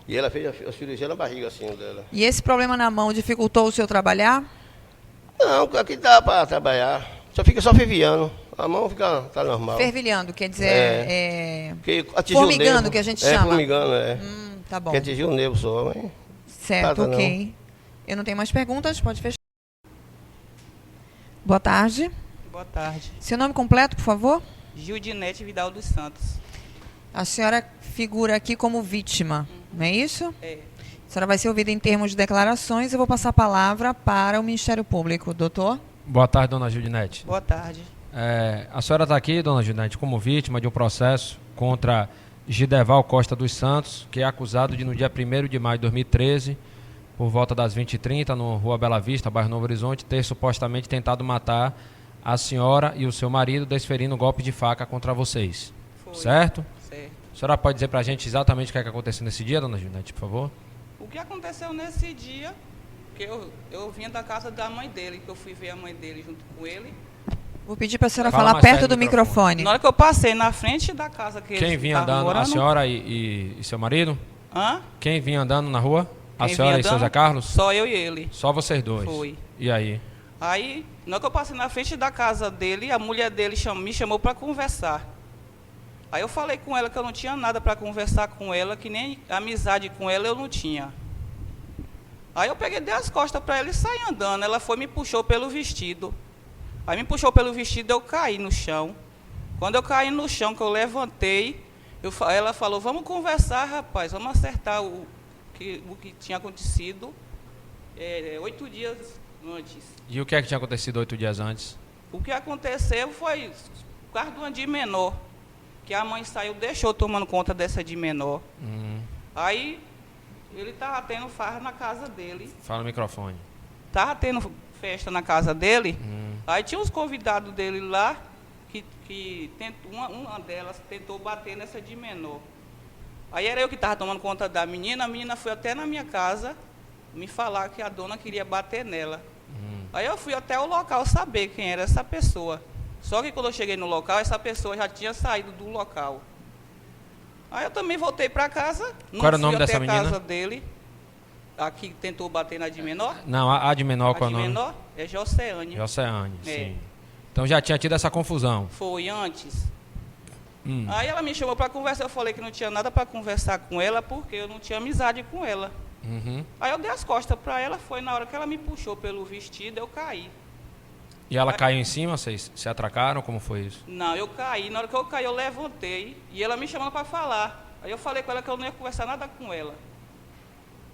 E ela fez a cirurgia na barriga, assim, dela. E esse problema na mão dificultou o senhor trabalhar? Não, aqui dá para trabalhar. Só ferviando. A mão tá normal. Fervilhando, quer dizer... Porque atingiu o formigando, nervo. que a gente chama. Formigando, é. Tá bom. Que atingiu o nervo só, mas... Certo, Nada, ok. Eu não tenho mais perguntas, pode fechar. Boa tarde. Boa tarde. Seu nome completo, por favor? Gildinete Vidal dos Santos. A senhora figura aqui como vítima, não é isso? É. A senhora vai ser ouvida em termos de declarações. Eu vou passar a palavra para o Ministério Público. Doutor? Boa tarde, dona Gildinete. Boa tarde. A senhora está aqui, dona Gildinete, como vítima de um processo contra Gideval Costa dos Santos, que é acusado de, no dia 1º de maio de 2013, por volta das 20h30, no Rua Bela Vista, bairro Novo Horizonte, ter supostamente tentado matar a senhora e o seu marido, desferindo golpe de faca contra vocês. Foi. Certo? Certo. A senhora pode dizer para a gente exatamente o que é que aconteceu nesse dia, dona Gildinete, por favor? O que aconteceu nesse dia, que eu vinha da casa da mãe dele, que eu fui ver a mãe dele junto com ele. Vou pedir para a senhora Fala falar mais perto perto do do microfone. Na hora que eu passei na frente da casa que Quem eles vinha estavam andando, a morando... senhora e seu marido? Hã? Quem vinha andando na rua? A Quem senhora vinha e seu andando? Zé Carlos? Só eu e ele. Só vocês dois? Foi. E aí? Aí, na hora que eu passei na frente da casa dele, a mulher dele me chamou para conversar. Aí eu falei com ela que eu não tinha nada para conversar com ela, que nem amizade com ela eu não tinha. Aí eu peguei, dei as costas para ela e saí andando. Ela foi e me puxou pelo vestido. Aí me puxou pelo vestido, eu caí no chão. Quando eu caí no chão, que eu levantei, ela falou, vamos conversar, rapaz, vamos acertar o que tinha acontecido 8 dias antes. E o que é que tinha acontecido 8 dias antes? O que aconteceu foi por causa de uma de menor, que a mãe saiu, deixou tomando conta dessa de menor. Aí ele estava tendo farra na casa dele, Fala no microfone. estava tendo festa na casa dele. Aí tinha uns convidados dele lá, que uma delas tentou bater nessa de menor. Aí era eu que estava tomando conta da menina, a menina foi até na minha casa me falar que a dona queria bater nela. Aí eu fui até o local saber quem era essa pessoa. Só que quando eu cheguei no local, essa pessoa já tinha saído do local. Aí eu também voltei para casa, não Qual era o fui nome até dessa a menina? casa dele. A que tentou bater na de menor. Não, a de menor, A qual é de o nome? menor é Joceane. Joceane, É. sim. Então já tinha tido essa confusão. Foi antes. Hum. Aí ela me chamou para conversar, eu falei que não tinha nada para conversar com ela, porque eu não tinha amizade com ela. Uhum. Aí eu dei as costas para ela, foi na hora que ela me puxou pelo vestido, eu caí. E ela caiu em cima, vocês se atracaram? Como foi isso? Não, eu caí, na hora que eu caí eu levantei, e ela me chamando para falar. Aí eu falei com ela que eu não ia conversar nada com ela.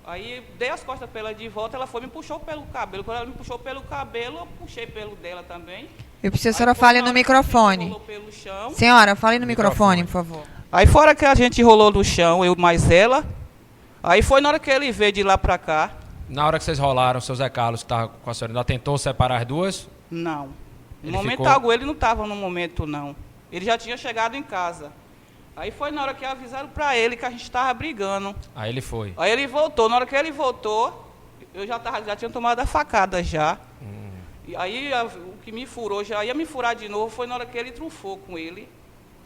Aí dei as costas para ela de volta, ela foi e me puxou pelo cabelo. Quando ela me puxou pelo cabelo, eu puxei pelo dela também. Eu preciso que a senhora fale no microfone. Rolou pelo chão. Senhora, fale no microfone, por favor. Aí fora que a gente rolou no chão, eu mais ela. Aí foi na hora que ele veio de lá pra cá. Na hora que vocês rolaram, seu Zé Carlos, que estava com a senhora, ainda tentou separar as duas? Não. No Ele momento ficou- algum, ele não estava no momento, não. Ele já tinha chegado em casa. Aí foi na hora que avisaram pra ele que a gente estava brigando. Aí ele foi. Aí ele voltou. Na hora que ele voltou, eu já tinha tomado a facada já. E aí o que me furou, já ia me furar de novo, foi na hora que ele trunfou com ele.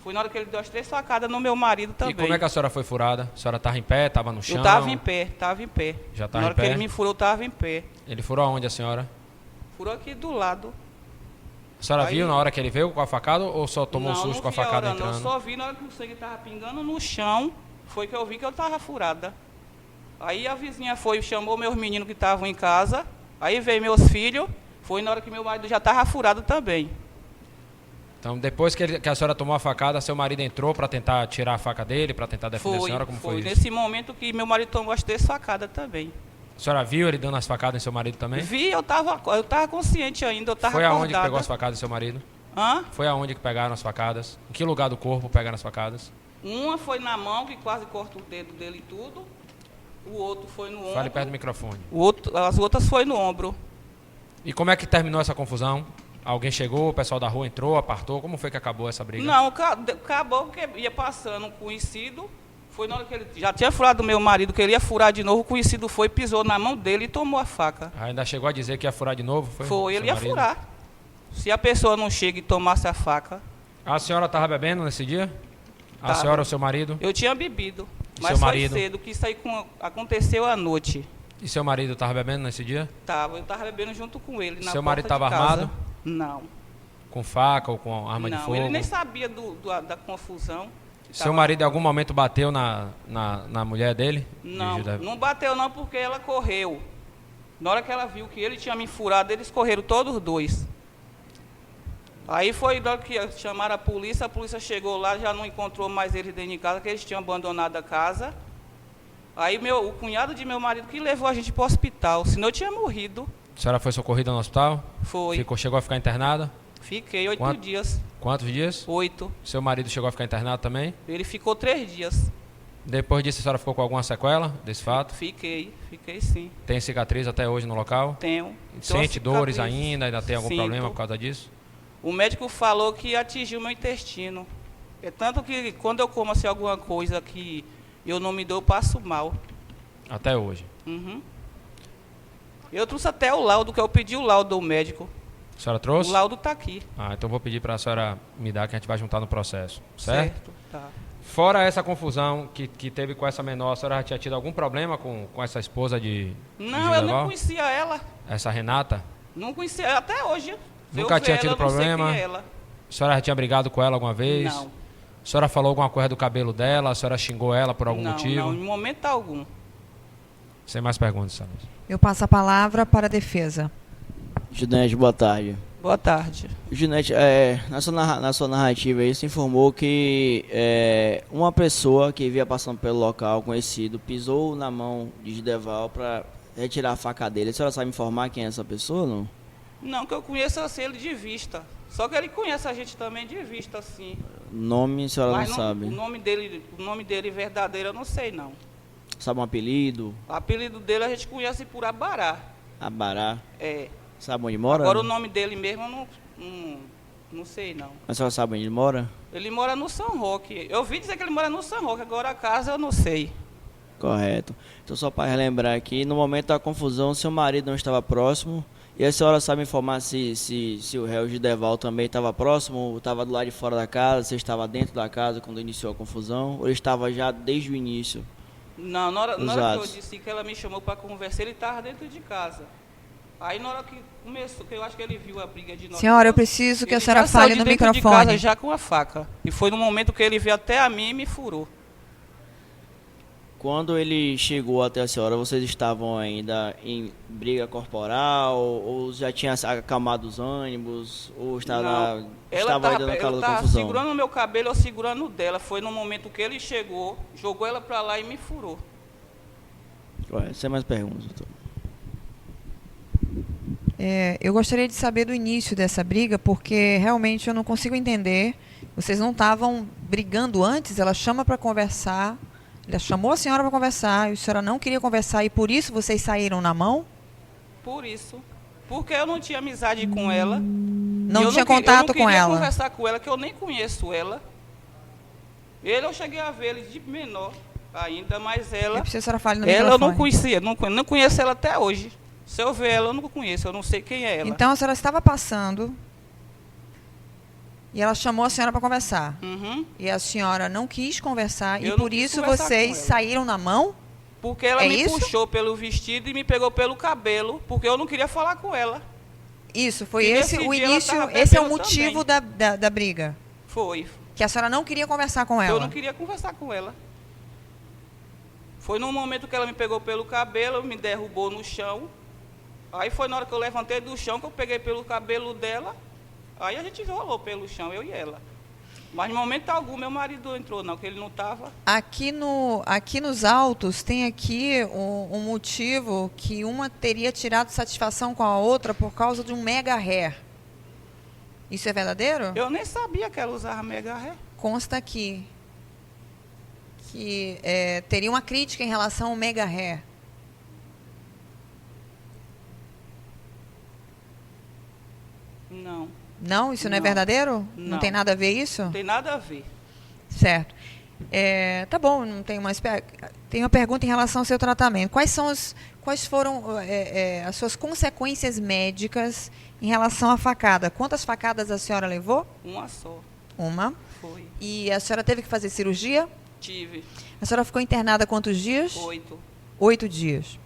Foi na hora que ele deu as 3 facadas no meu marido também. E como é que a senhora foi furada? A senhora estava em pé, estava no chão? Eu estava em pé, estava em pé. Já estava Na hora em pé? que ele me furou, eu estava em pé. Ele furou aonde, a senhora? Furou aqui do lado. A senhora Aí- viu na hora que ele veio com a facada ou só tomou um Não, susto não com a vi a facada hora, não. entrando? Eu só vi na hora que o sangue estava pingando no chão, foi que eu vi que eu estava furada. Aí a vizinha foi, chamou meus meninos que estavam em casa, aí veio meus filhos, foi na hora que meu marido já estava furado também. Então, depois que a senhora tomou a facada, seu marido entrou para tentar tirar a faca dele, para tentar defender a senhora? Como foi isso? Nesse momento que meu marido tomou as 3 facadas também. A senhora viu ele dando as facadas em seu marido também? Vi, eu tava consciente ainda, eu estava Foi acordada. aonde que pegou as facadas em seu marido? Hã? Foi aonde que pegaram as facadas? Em que lugar do corpo pegaram as facadas? Uma foi na mão, que quase corta o dedo dele e tudo. O outro foi no ombro. Fale perto do microfone. As outras foi no ombro. E como é que terminou essa confusão? Alguém chegou, o pessoal da rua entrou, apartou? Como foi que acabou essa briga? Não, acabou porque ia passando um conhecido. Foi na hora que ele já tinha furado meu marido, que ele ia furar de novo. O conhecido foi, pisou na mão dele e tomou a faca. Ainda chegou a dizer que ia furar de novo? Foi, seu ele ia marido? furar. Se a pessoa não chega e tomasse a faca, A senhora estava bebendo nesse dia? A Tava. senhora ou seu marido? eu tinha bebido. E Mas seu foi marido? cedo, que isso aí aconteceu à noite. E seu marido estava bebendo nesse dia? Eu estava bebendo junto com ele. Na Seu marido porta de estava casa. armado? Não. Com faca ou com arma de Não, fogo? ele nem sabia da confusão. que Seu tava- marido em algum momento bateu na mulher dele? Não, De- não bateu não porque ela correu. Na hora que ela viu que ele tinha me furado, eles correram todos os dois. Aí foi na hora que chamaram a polícia chegou lá, já não encontrou mais eles dentro de casa, que eles tinham abandonado a casa. Aí o cunhado de meu marido que levou a gente para o hospital, senão eu tinha morrido. A senhora foi socorrida no hospital? Foi. Chegou a ficar internada? Fiquei 8 Quanto? dias. Quantos dias? 8. Seu marido chegou a ficar internado também? Ele ficou 3 dias. Depois disso, a senhora ficou com alguma sequela desse fato? Fiquei sim. Tem cicatriz até hoje no local? Tenho. Sente dores Cicatriz. ainda tem algum Sinto. problema por causa disso? O médico falou que atingiu meu intestino. É tanto que quando eu como assim, alguma coisa que eu não me dou, eu passo mal. Até hoje. Uhum. Eu trouxe até o laudo, que eu pedi o laudo do médico. A senhora trouxe? O laudo está aqui. Ah, então vou pedir para a senhora me dar, que a gente vai juntar no processo. Certo? Tá. Fora essa confusão que teve com essa menor, a senhora já tinha tido algum problema com essa esposa de Não, eu Gideval? não conhecia ela. Essa Renata? Não conhecia, até hoje. Se Nunca eu tinha ver tido ela, eu não sei problema? quem é ela. A senhora já tinha brigado com ela alguma vez? Não. A senhora falou alguma coisa do cabelo dela? A senhora xingou ela por algum Não, motivo? não, em momento algum. Sem mais perguntas, senhora. Eu passo a palavra para a defesa. Junete, boa tarde. Boa tarde. Junete, na sua narrativa aí, você informou que uma pessoa que via passando pelo local conhecido pisou na mão de Gideval para retirar a faca dele. A senhora sabe informar quem é essa pessoa ou não? Não, que eu conheço assim, ele de vista. Só que ele conhece a gente também de vista, assim. Nome a senhora Mas não sabe. O nome dele verdadeiro eu não sei, não. Sabe um apelido? O apelido dele a gente conhece por Abará. Abará? É. Sabe onde mora? Agora o nome dele mesmo eu não sei, não. Mas a senhora sabe onde ele mora? Ele mora no São Roque. Eu ouvi dizer que ele mora no São Roque, agora a casa eu não sei. Correto. Então, só para relembrar aqui, no momento da confusão, seu marido não estava próximo. E a senhora sabe informar se o réu Gideval também estava próximo, estava do lado de fora da casa, você estava dentro da casa quando iniciou a confusão, ou ele estava já desde o início? Não, na hora que eu atos. disse que ela me chamou para conversar, ele estava dentro de casa. Aí na hora que começou, que eu acho que ele viu a briga de nós. Senhora, eu duas, preciso que a ele senhora já saiu fale de no dentro de microfone. casa já com a faca. E foi no momento que ele veio até a mim e me furou. quando ele chegou até a senhora, vocês estavam ainda em briga corporal, ou já tinha acalmado os ânimos, ou estava ainda na calor da confusão? Segurando o meu cabelo, eu segurando o dela. Foi no momento que ele chegou, jogou ela pra lá e me furou. Ué, sem mais perguntas, doutor. Eu gostaria de saber do início dessa briga, porque realmente eu não consigo entender. Vocês não estavam brigando antes? Ela chama para conversar, ela chamou a senhora para conversar, e a senhora não queria conversar, e por isso vocês saíram na mão? Por isso. Porque eu não tinha amizade com ela. Não tinha contato com ela? Eu não queria conversar com ela, que eu nem conheço ela. Eu cheguei a ver ele de menor ainda, mas ela... Eu preciso que a senhora fale no ela microfone. eu não conhecia, não conheço ela até hoje. Se eu ver ela, eu não conheço, eu não sei quem é ela. Então a senhora estava passando e ela chamou a senhora para conversar. Uhum. E a senhora não quis conversar Eu e não por quis isso conversar vocês com ela. saíram na mão? Porque ela me isso? puxou pelo vestido e me pegou pelo cabelo, porque eu não queria falar com ela. Isso, foi E esse nesse o dia ela início, tava esse é o bebendo motivo da briga. Foi. Que a senhora não queria conversar com ela. Eu não queria conversar com ela. Foi no momento que ela me pegou pelo cabelo, me derrubou no chão. Aí foi na hora que eu levantei do chão, que eu peguei pelo cabelo dela. Aí a gente rolou pelo chão, eu e ela. Mas em momento algum meu marido entrou, não, que ele não estava. Aqui nos autos tem aqui um motivo que uma teria tirado satisfação com a outra por causa de um mega hair. Isso é verdadeiro? Eu nem sabia que ela usava mega hair. Consta aqui que teria uma crítica em relação ao mega hair. Não, Não? Isso não é Não. verdadeiro? Não. Tem nada a ver isso? não tem nada a ver. Certo. Tá bom, não tem mais. Tem uma pergunta em relação ao seu tratamento. Quais foram as suas consequências médicas em relação à facada? Quantas facadas a senhora levou? Uma só. Uma. Foi. E a senhora teve que fazer cirurgia? Tive. A senhora ficou internada quantos dias? 8. 8 dias.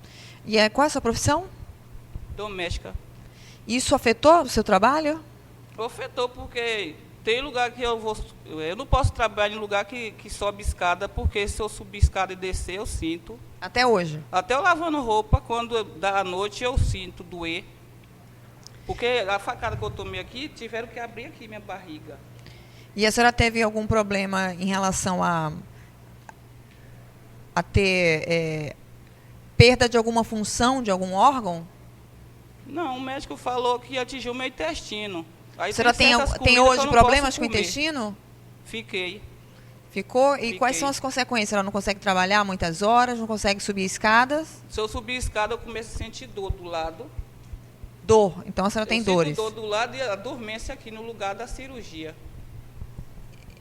E qual é a sua profissão? Doméstica. Isso afetou o seu trabalho? Afetou porque tem lugar que eu não posso trabalhar em lugar que sobe escada, porque se eu subir escada e descer, eu sinto. Até hoje? Até eu lavando roupa, quando dá a noite, eu sinto doer. Porque a facada que eu tomei aqui, tiveram que abrir aqui minha barriga. E a senhora teve algum problema em relação a ter perda de alguma função, de algum órgão? Não, o médico falou que atingiu meu intestino. Aí A senhora tem certas comidas que hoje eu não problemas posso com o comer. intestino? Fiquei. Ficou? E Fiquei. quais são as consequências? Ela não consegue trabalhar muitas horas, não consegue subir escadas? Se eu subir a escada, eu começo a sentir dor do lado. Dor. Então a senhora tem eu dores. sinto dor do lado e a dormência aqui no lugar da cirurgia.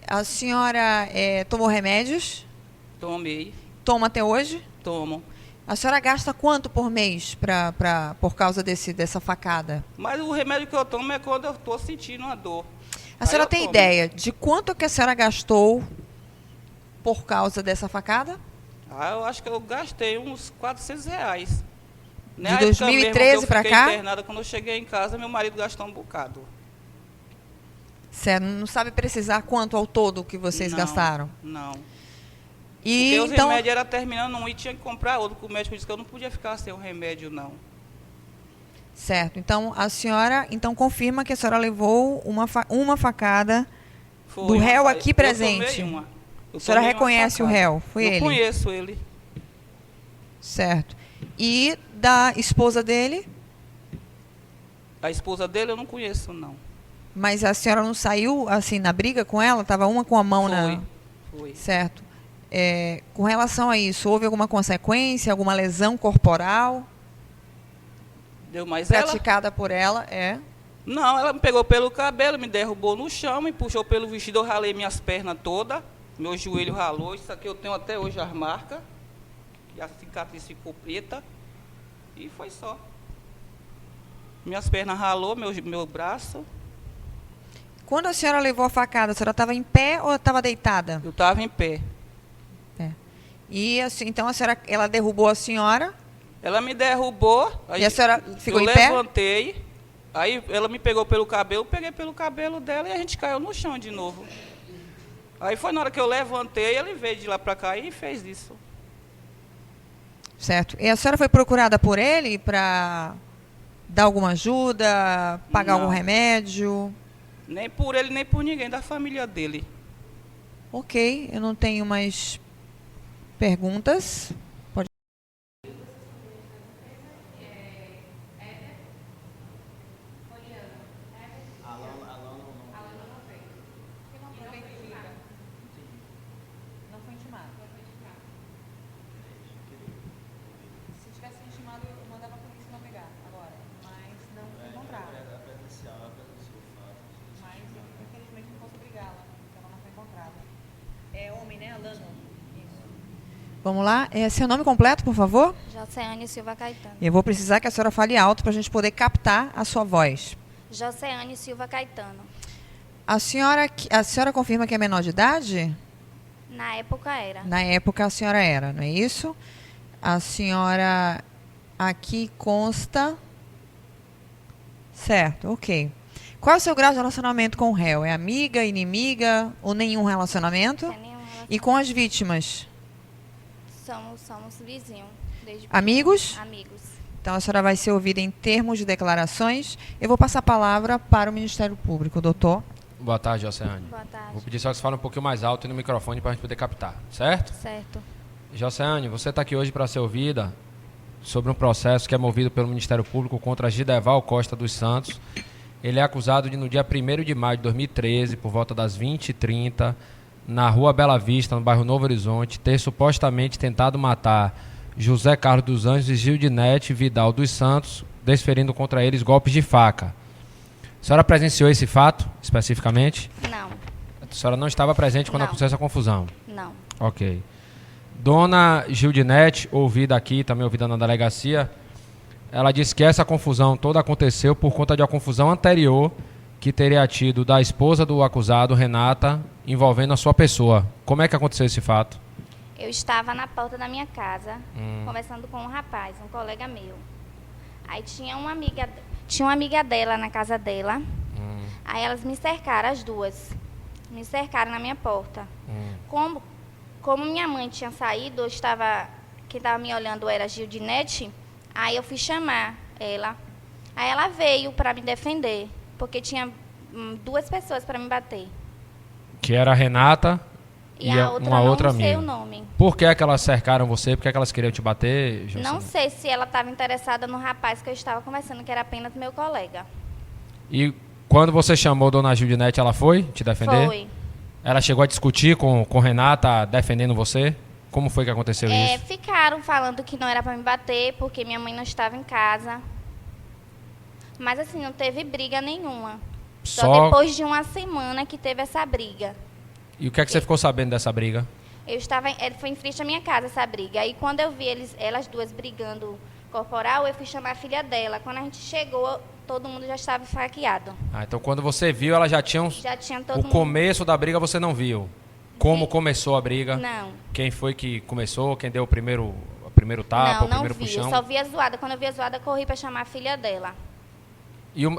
A senhora tomou remédios? Tomei, Toma até hoje? tomo. A senhora gasta quanto por mês por causa dessa facada? Mas o remédio que eu tomo é quando eu estou sentindo uma dor. A Aí senhora eu tem tomo. ideia de quanto que a senhora gastou por causa dessa facada? Eu acho que eu gastei uns R$400. De 2013 pra cá? Eu fiquei internada, quando eu cheguei em casa, meu marido gastou um bocado. Certo, não sabe precisar quanto ao todo que vocês Não, gastaram? Não. E Porque os então, remédios eram terminando um e tinha que comprar outro, porque o médico disse que eu não podia ficar sem o remédio, não. certo. Então a senhora confirma que a senhora levou uma facada Foi do uma réu fa- aqui eu presente. tomei uma. Eu A senhora tomei uma reconhece o facada. réu? Foi eu ele? conheço ele. Certo. E da esposa dele? A esposa dele eu não conheço, não. Mas a senhora não saiu assim na briga com ela? Estava uma com a mão na. Foi. Certo. Com relação a isso, houve alguma consequência, alguma lesão corporal Deu mais ela? praticada por ela? Não, ela me pegou pelo cabelo, me derrubou no chão, me puxou pelo vestido, eu ralei minhas pernas todas, meu joelho ralou, isso aqui eu tenho até hoje as marcas, e a cicatriz ficou preta, e foi só. Minhas pernas ralou, meu braço, Quando a senhora levou a facada, a senhora estava em pé ou estava deitada? eu estava em pé. E assim, então ela derrubou a senhora Ela me derrubou, aí e a senhora ficou eu em pé? levantei, aí ela me pegou pelo cabelo, eu peguei pelo cabelo dela e a gente caiu no chão de novo. Aí foi na hora que eu levantei, ele veio de lá pra cá e fez isso. Certo. E a senhora foi procurada por ele para dar alguma ajuda, pagar Não. algum remédio? Nem por ele, nem por ninguém da família dele. Ok, eu não tenho mais perguntas. Pode. Não foi intimado. Se tivesse intimado, eu mandava a polícia não pegar agora, mas não foi encontrado. Mas infelizmente não posso obrigá-la, porque ela não foi encontrada. É homem, né, Alano? Isso. Vamos lá. Seu nome completo, por favor? Joceane Silva Caetano. Eu vou precisar que a senhora fale alto para a gente poder captar a sua voz. Joceane Silva Caetano. A senhora confirma que é menor de idade? Na época era. Na época a senhora era, não é isso? A senhora aqui consta. Certo, ok. Qual é o seu grau de relacionamento com o réu? É amiga, inimiga ou nenhum relacionamento? Sem nenhum relacionamento. E com as vítimas? Somos vizinhos. Desde Amigos? pequeno. Amigos. Então a senhora vai ser ouvida em termos de declarações. Eu vou passar a palavra para o Ministério Público, doutor. Boa tarde, Joceane. Boa tarde. Vou pedir só que você fale um pouquinho mais alto no microfone para a gente poder captar, certo? Certo. Joceane, você está aqui hoje para ser ouvida sobre um processo que é movido pelo Ministério Público contra Gideval Costa dos Santos. Ele é acusado de, no dia 1º de maio de 2013, por volta das 20h30, na rua Bela Vista, no bairro Novo Horizonte, ter supostamente tentado matar José Carlos dos Anjos e Gildinete Vidal dos Santos, desferindo contra eles golpes de faca. A senhora presenciou esse fato, especificamente? Não. A senhora não estava presente quando Não. aconteceu essa confusão? Não. Ok. Dona Gildinete, ouvida aqui, também ouvida na delegacia, ela disse que essa confusão toda aconteceu por conta de uma confusão anterior que teria tido da esposa do acusado, Renata, envolvendo a sua pessoa. Como é que aconteceu esse fato? Eu estava na porta da minha casa, conversando com um rapaz, um colega meu. Aí tinha uma amiga dela na casa dela. Aí elas me cercaram, as duas. Me cercaram na minha porta. Como minha mãe tinha saído, quem estava me olhando era a Gildinete, aí eu fui chamar ela. Aí ela veio para me defender, porque tinha duas pessoas para me bater. Que era a Renata E e a outra uma não outra sei amiga. o nome. Por que é que elas cercaram você? Por que é que elas queriam te bater, Joceane? Não sei se ela estava interessada no rapaz que eu estava conversando, que era apenas meu colega. E quando você chamou Dona Gildinete, ela foi te defender? Foi. Ela chegou a discutir com Renata, defendendo você? Como foi que aconteceu isso? Ficaram falando que não era para me bater, porque minha mãe não estava em casa. Mas assim, não teve briga nenhuma. Só depois de uma semana que teve essa briga. E o que é que você ficou sabendo dessa briga? Foi em frente à minha casa essa briga. Aí quando eu vi elas duas brigando corporal, eu fui chamar a filha dela. Quando a gente chegou, todo mundo já estava esfaqueado. Ah, então quando você viu, ela já tinha Já tinha todo o mundo. começo da briga você não viu? Como começou a briga? Não. Quem foi que começou? Quem deu o primeiro tapa, o Não primeiro vi. puxão? Eu só vi a zoada. Quando eu vi a zoada, corri para chamar a filha dela.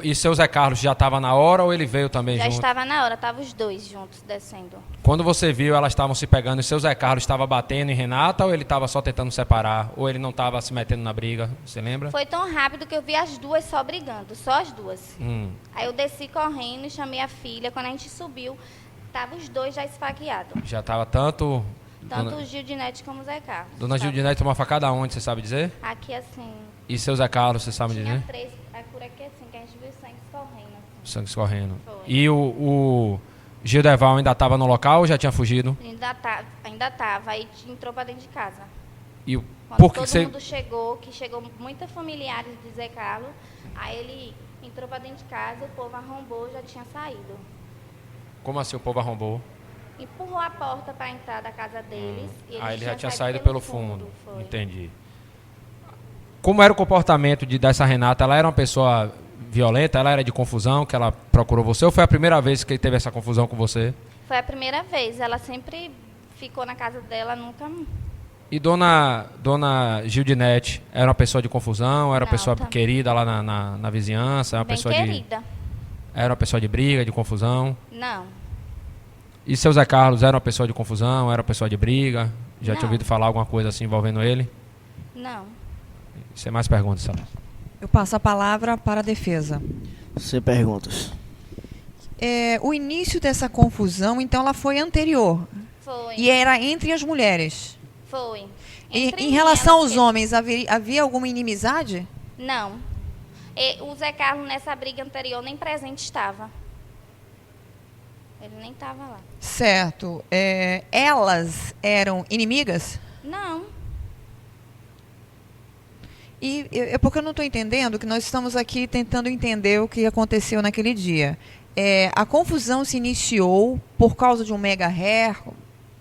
E seu Zé Carlos já estava na hora ou ele veio também Já junto? estava na hora, estavam os dois juntos descendo. Quando você viu, elas estavam se pegando e seu Zé Carlos estava batendo em Renata ou ele estava só tentando separar? Ou ele não estava se metendo na briga? Você lembra? Foi tão rápido que eu vi as duas só brigando, só as duas. Aí eu desci correndo e chamei a filha. Quando a gente subiu, estavam os dois já esfaqueados. Já estava tanto... Tanto o Gildinete como o Zé Carlos. Dona Tava Gildinete tomou uma facada aonde, você sabe dizer? Aqui assim, E seu Zé Carlos, você sabe tinha dizer? 3, por aqui assim, que a gente viu sangue escorrendo. Assim. Sangue escorrendo. Foi. E o Gildeval ainda estava no local ou já tinha fugido? Ainda tava, aí entrou pra dentro de casa. E Quando por que todo você... mundo chegou muitos familiares de Zé Carlos, aí ele entrou pra dentro de casa, o povo arrombou, já tinha saído. Como assim o povo arrombou? Empurrou a porta para entrar da casa deles. E Aí ele já tinha saído pelo fundo. Foi. Entendi. Como era o comportamento dessa Renata? Ela era uma pessoa violenta? Ela era de confusão? Que ela procurou você? Ou foi a primeira vez que teve essa confusão com você? Foi a primeira vez. Ela sempre ficou na casa dela, nunca... E Dona Gildinete era uma pessoa de confusão? Era uma Não, pessoa tá. querida lá na vizinhança? Era uma Bem pessoa querida. Era uma pessoa de briga, de confusão? Não. E seu Zé Carlos era uma pessoa de confusão? Era uma pessoa de briga? Já Não. tinha ouvido falar alguma coisa assim envolvendo ele? Não. Sem mais perguntas, Celso. Eu passo a palavra para a defesa. Sem perguntas. O início dessa confusão, então, ela foi anterior. Foi. E era entre as mulheres. Foi. E, Entre em relação elas aos que- homens, havia alguma inimizade? Não. O Zé Carlos, nessa briga anterior, nem presente estava. Ele nem estava lá. Certo. Elas eram inimigas? Não. É porque eu não estou entendendo que nós estamos aqui tentando entender o que aconteceu naquele dia. A confusão se iniciou por causa de um mega hair?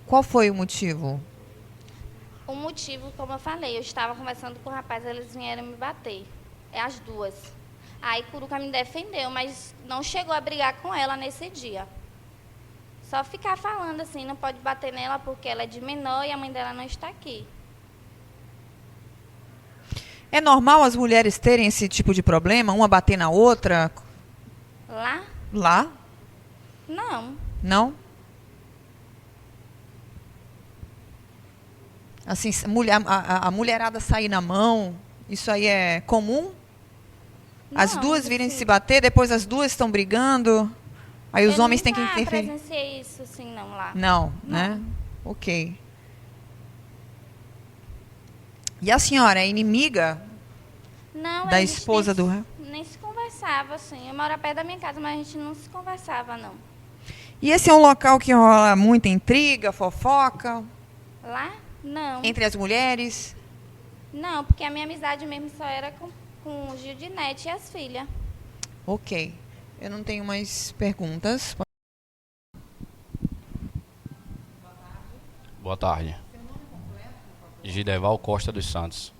Qual foi o motivo? O motivo, como eu falei, eu estava conversando com o rapaz, eles vieram me bater. As duas. Aí Curuca me defendeu, mas não chegou a brigar com ela nesse dia. Só ficar falando assim, não pode bater nela porque ela é de menor e a mãe dela não está aqui. É normal as mulheres terem esse tipo de problema? Uma bater na outra? Lá? Lá? Não. Não? Assim, a mulherada sair na mão, isso aí é comum? As Não, duas virem assim, se bater, depois as duas estão brigando, aí os homens têm que Eu interferir? nunca presenciei isso assim, não, lá. Não, né? Ok. E a senhora é inimiga Não, da a gente esposa do... nem se conversava, assim. Eu moro perto da minha casa, mas a gente não se conversava, não. E esse é um local que rola muita intriga, fofoca, Lá? Não. entre as mulheres? Não, porque a minha amizade mesmo só era com o Gildinete e as filhas. Ok. Eu não tenho mais perguntas. Boa tarde. Gideval Costa dos Santos.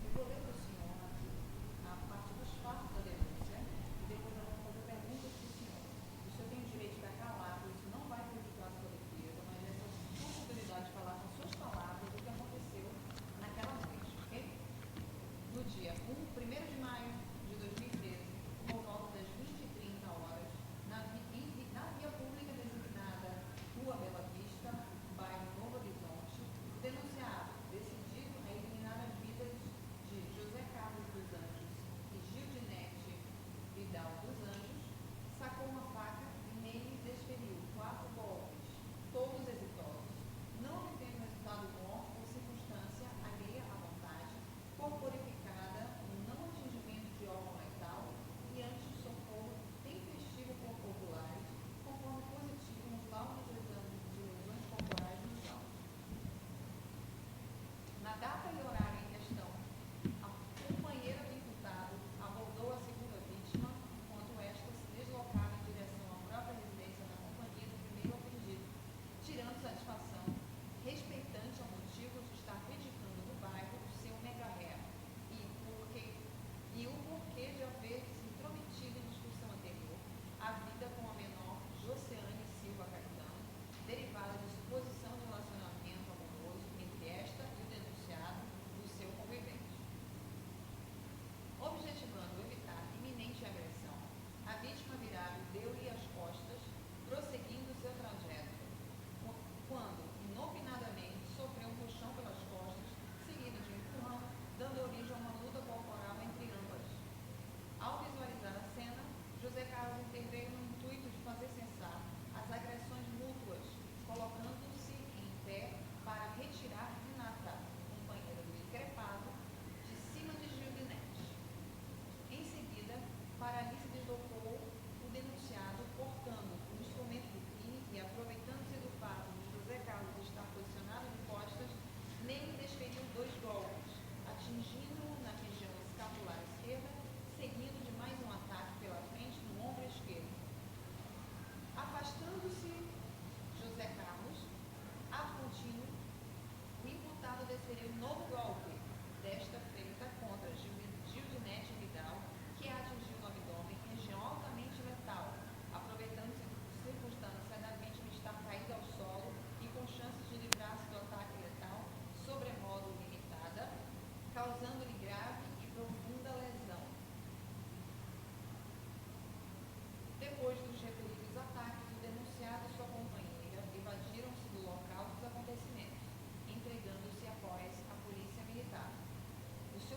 O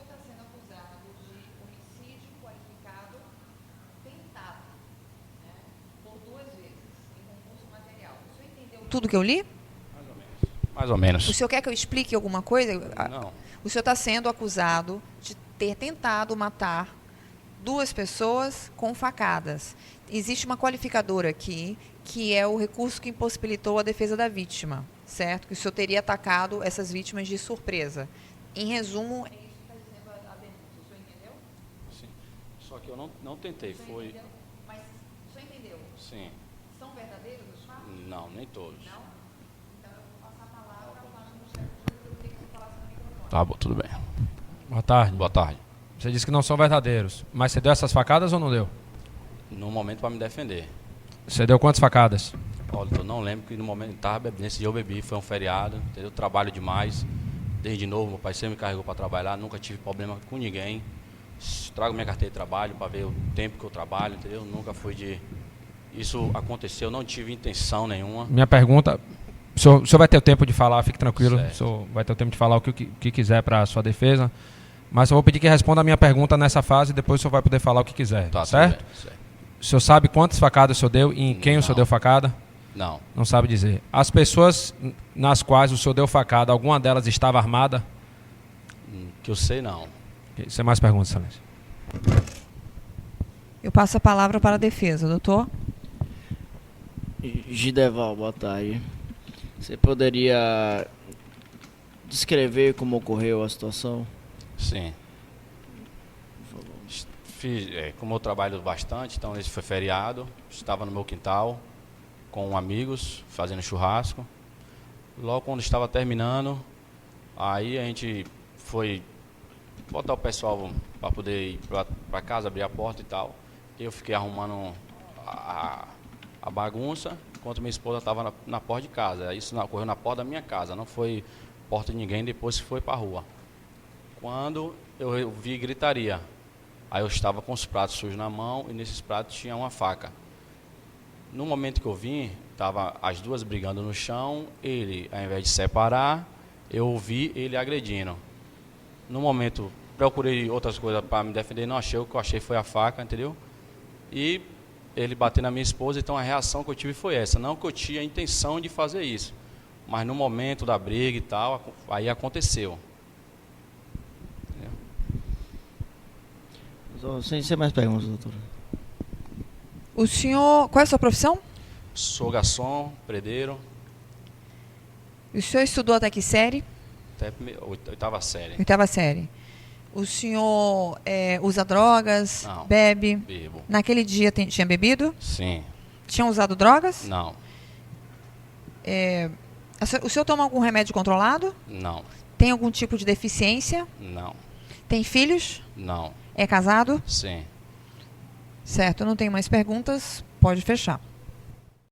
tudo que eu li? Mais ou menos. O senhor quer que eu explique alguma coisa? Não. O senhor está sendo acusado de ter tentado matar 2 pessoas com facadas. Existe uma qualificadora aqui, que é o recurso que impossibilitou a defesa da vítima, certo? Que o senhor teria atacado essas vítimas de surpresa. Em resumo, é isso que está dizendo a denúncia. O senhor entendeu? Sim. Só que eu não tentei, foi... Entendeu? Mas o senhor entendeu? Sim. São verdadeiros os fatos? Não, nem todos. Não? Então eu vou passar a palavra para o eu queria que você falasse no microfone. Tá bom, tudo bem. Boa tarde. Boa tarde. Você disse que não são verdadeiros, mas você deu essas facadas ou não deu? No momento para me defender. Você deu quantas facadas? Olha, eu não lembro que no momento estava bebendo. Nesse dia eu bebi, foi um feriado, entendeu? Trabalho demais. Desde novo, meu pai sempre me carregou para trabalhar, nunca tive problema com ninguém. Trago minha carteira de trabalho para ver o tempo que eu trabalho, entendeu? Nunca fui de... Isso aconteceu, não tive intenção nenhuma. Minha pergunta... O senhor vai ter o tempo de falar, fique tranquilo. Certo. O senhor vai ter o tempo de falar o que quiser para a sua defesa. Mas eu vou pedir que responda a minha pergunta nessa fase e depois o senhor vai poder falar o que quiser, Tá, certo? tudo bem, certo. O senhor sabe quantas facadas o senhor deu e em quem o senhor Não. deu facada? Não, Não sabe dizer. As pessoas nas quais o senhor deu facada, alguma delas estava armada? que eu sei não. Sem mais perguntas, excelência. Eu passo a palavra para a defesa, doutor. Gideval, boa tarde. Você poderia descrever como ocorreu a situação? Sim. Como eu trabalho bastante, então esse foi feriado, estava no meu quintal com amigos, fazendo churrasco. Logo quando estava terminando, aí a gente foi botar o pessoal para poder ir para casa, abrir a porta e tal. Eu fiquei arrumando a bagunça, enquanto minha esposa estava na porta de casa. Isso ocorreu na porta da minha casa, não foi porta de ninguém, depois foi para a rua. Quando eu vi gritaria, aí eu estava com os pratos sujos na mão e nesses pratos tinha uma faca. No momento que eu vim, estavam as duas brigando no chão, ele, ao invés de separar, eu vi ele agredindo. No momento, procurei outras coisas para me defender, não achei, o que eu achei foi a faca, entendeu? E ele bateu na minha esposa, então a reação que eu tive foi essa. Não que eu tinha a intenção de fazer isso, mas no momento da briga e tal, aí aconteceu. Sem mais perguntas, doutor. O senhor, qual é a sua profissão? Sou garçom, predeiro, O senhor estudou até que série? até oitava série. 8ª série. O senhor usa drogas, Não. bebe? Bebo. Naquele dia tinha bebido? Sim. Tinha usado drogas? Não. O senhor toma algum remédio controlado? Não. Tem algum tipo de deficiência? Não. Tem filhos? Não. É casado? Sim. Certo, eu não tenho mais perguntas. Pode fechar.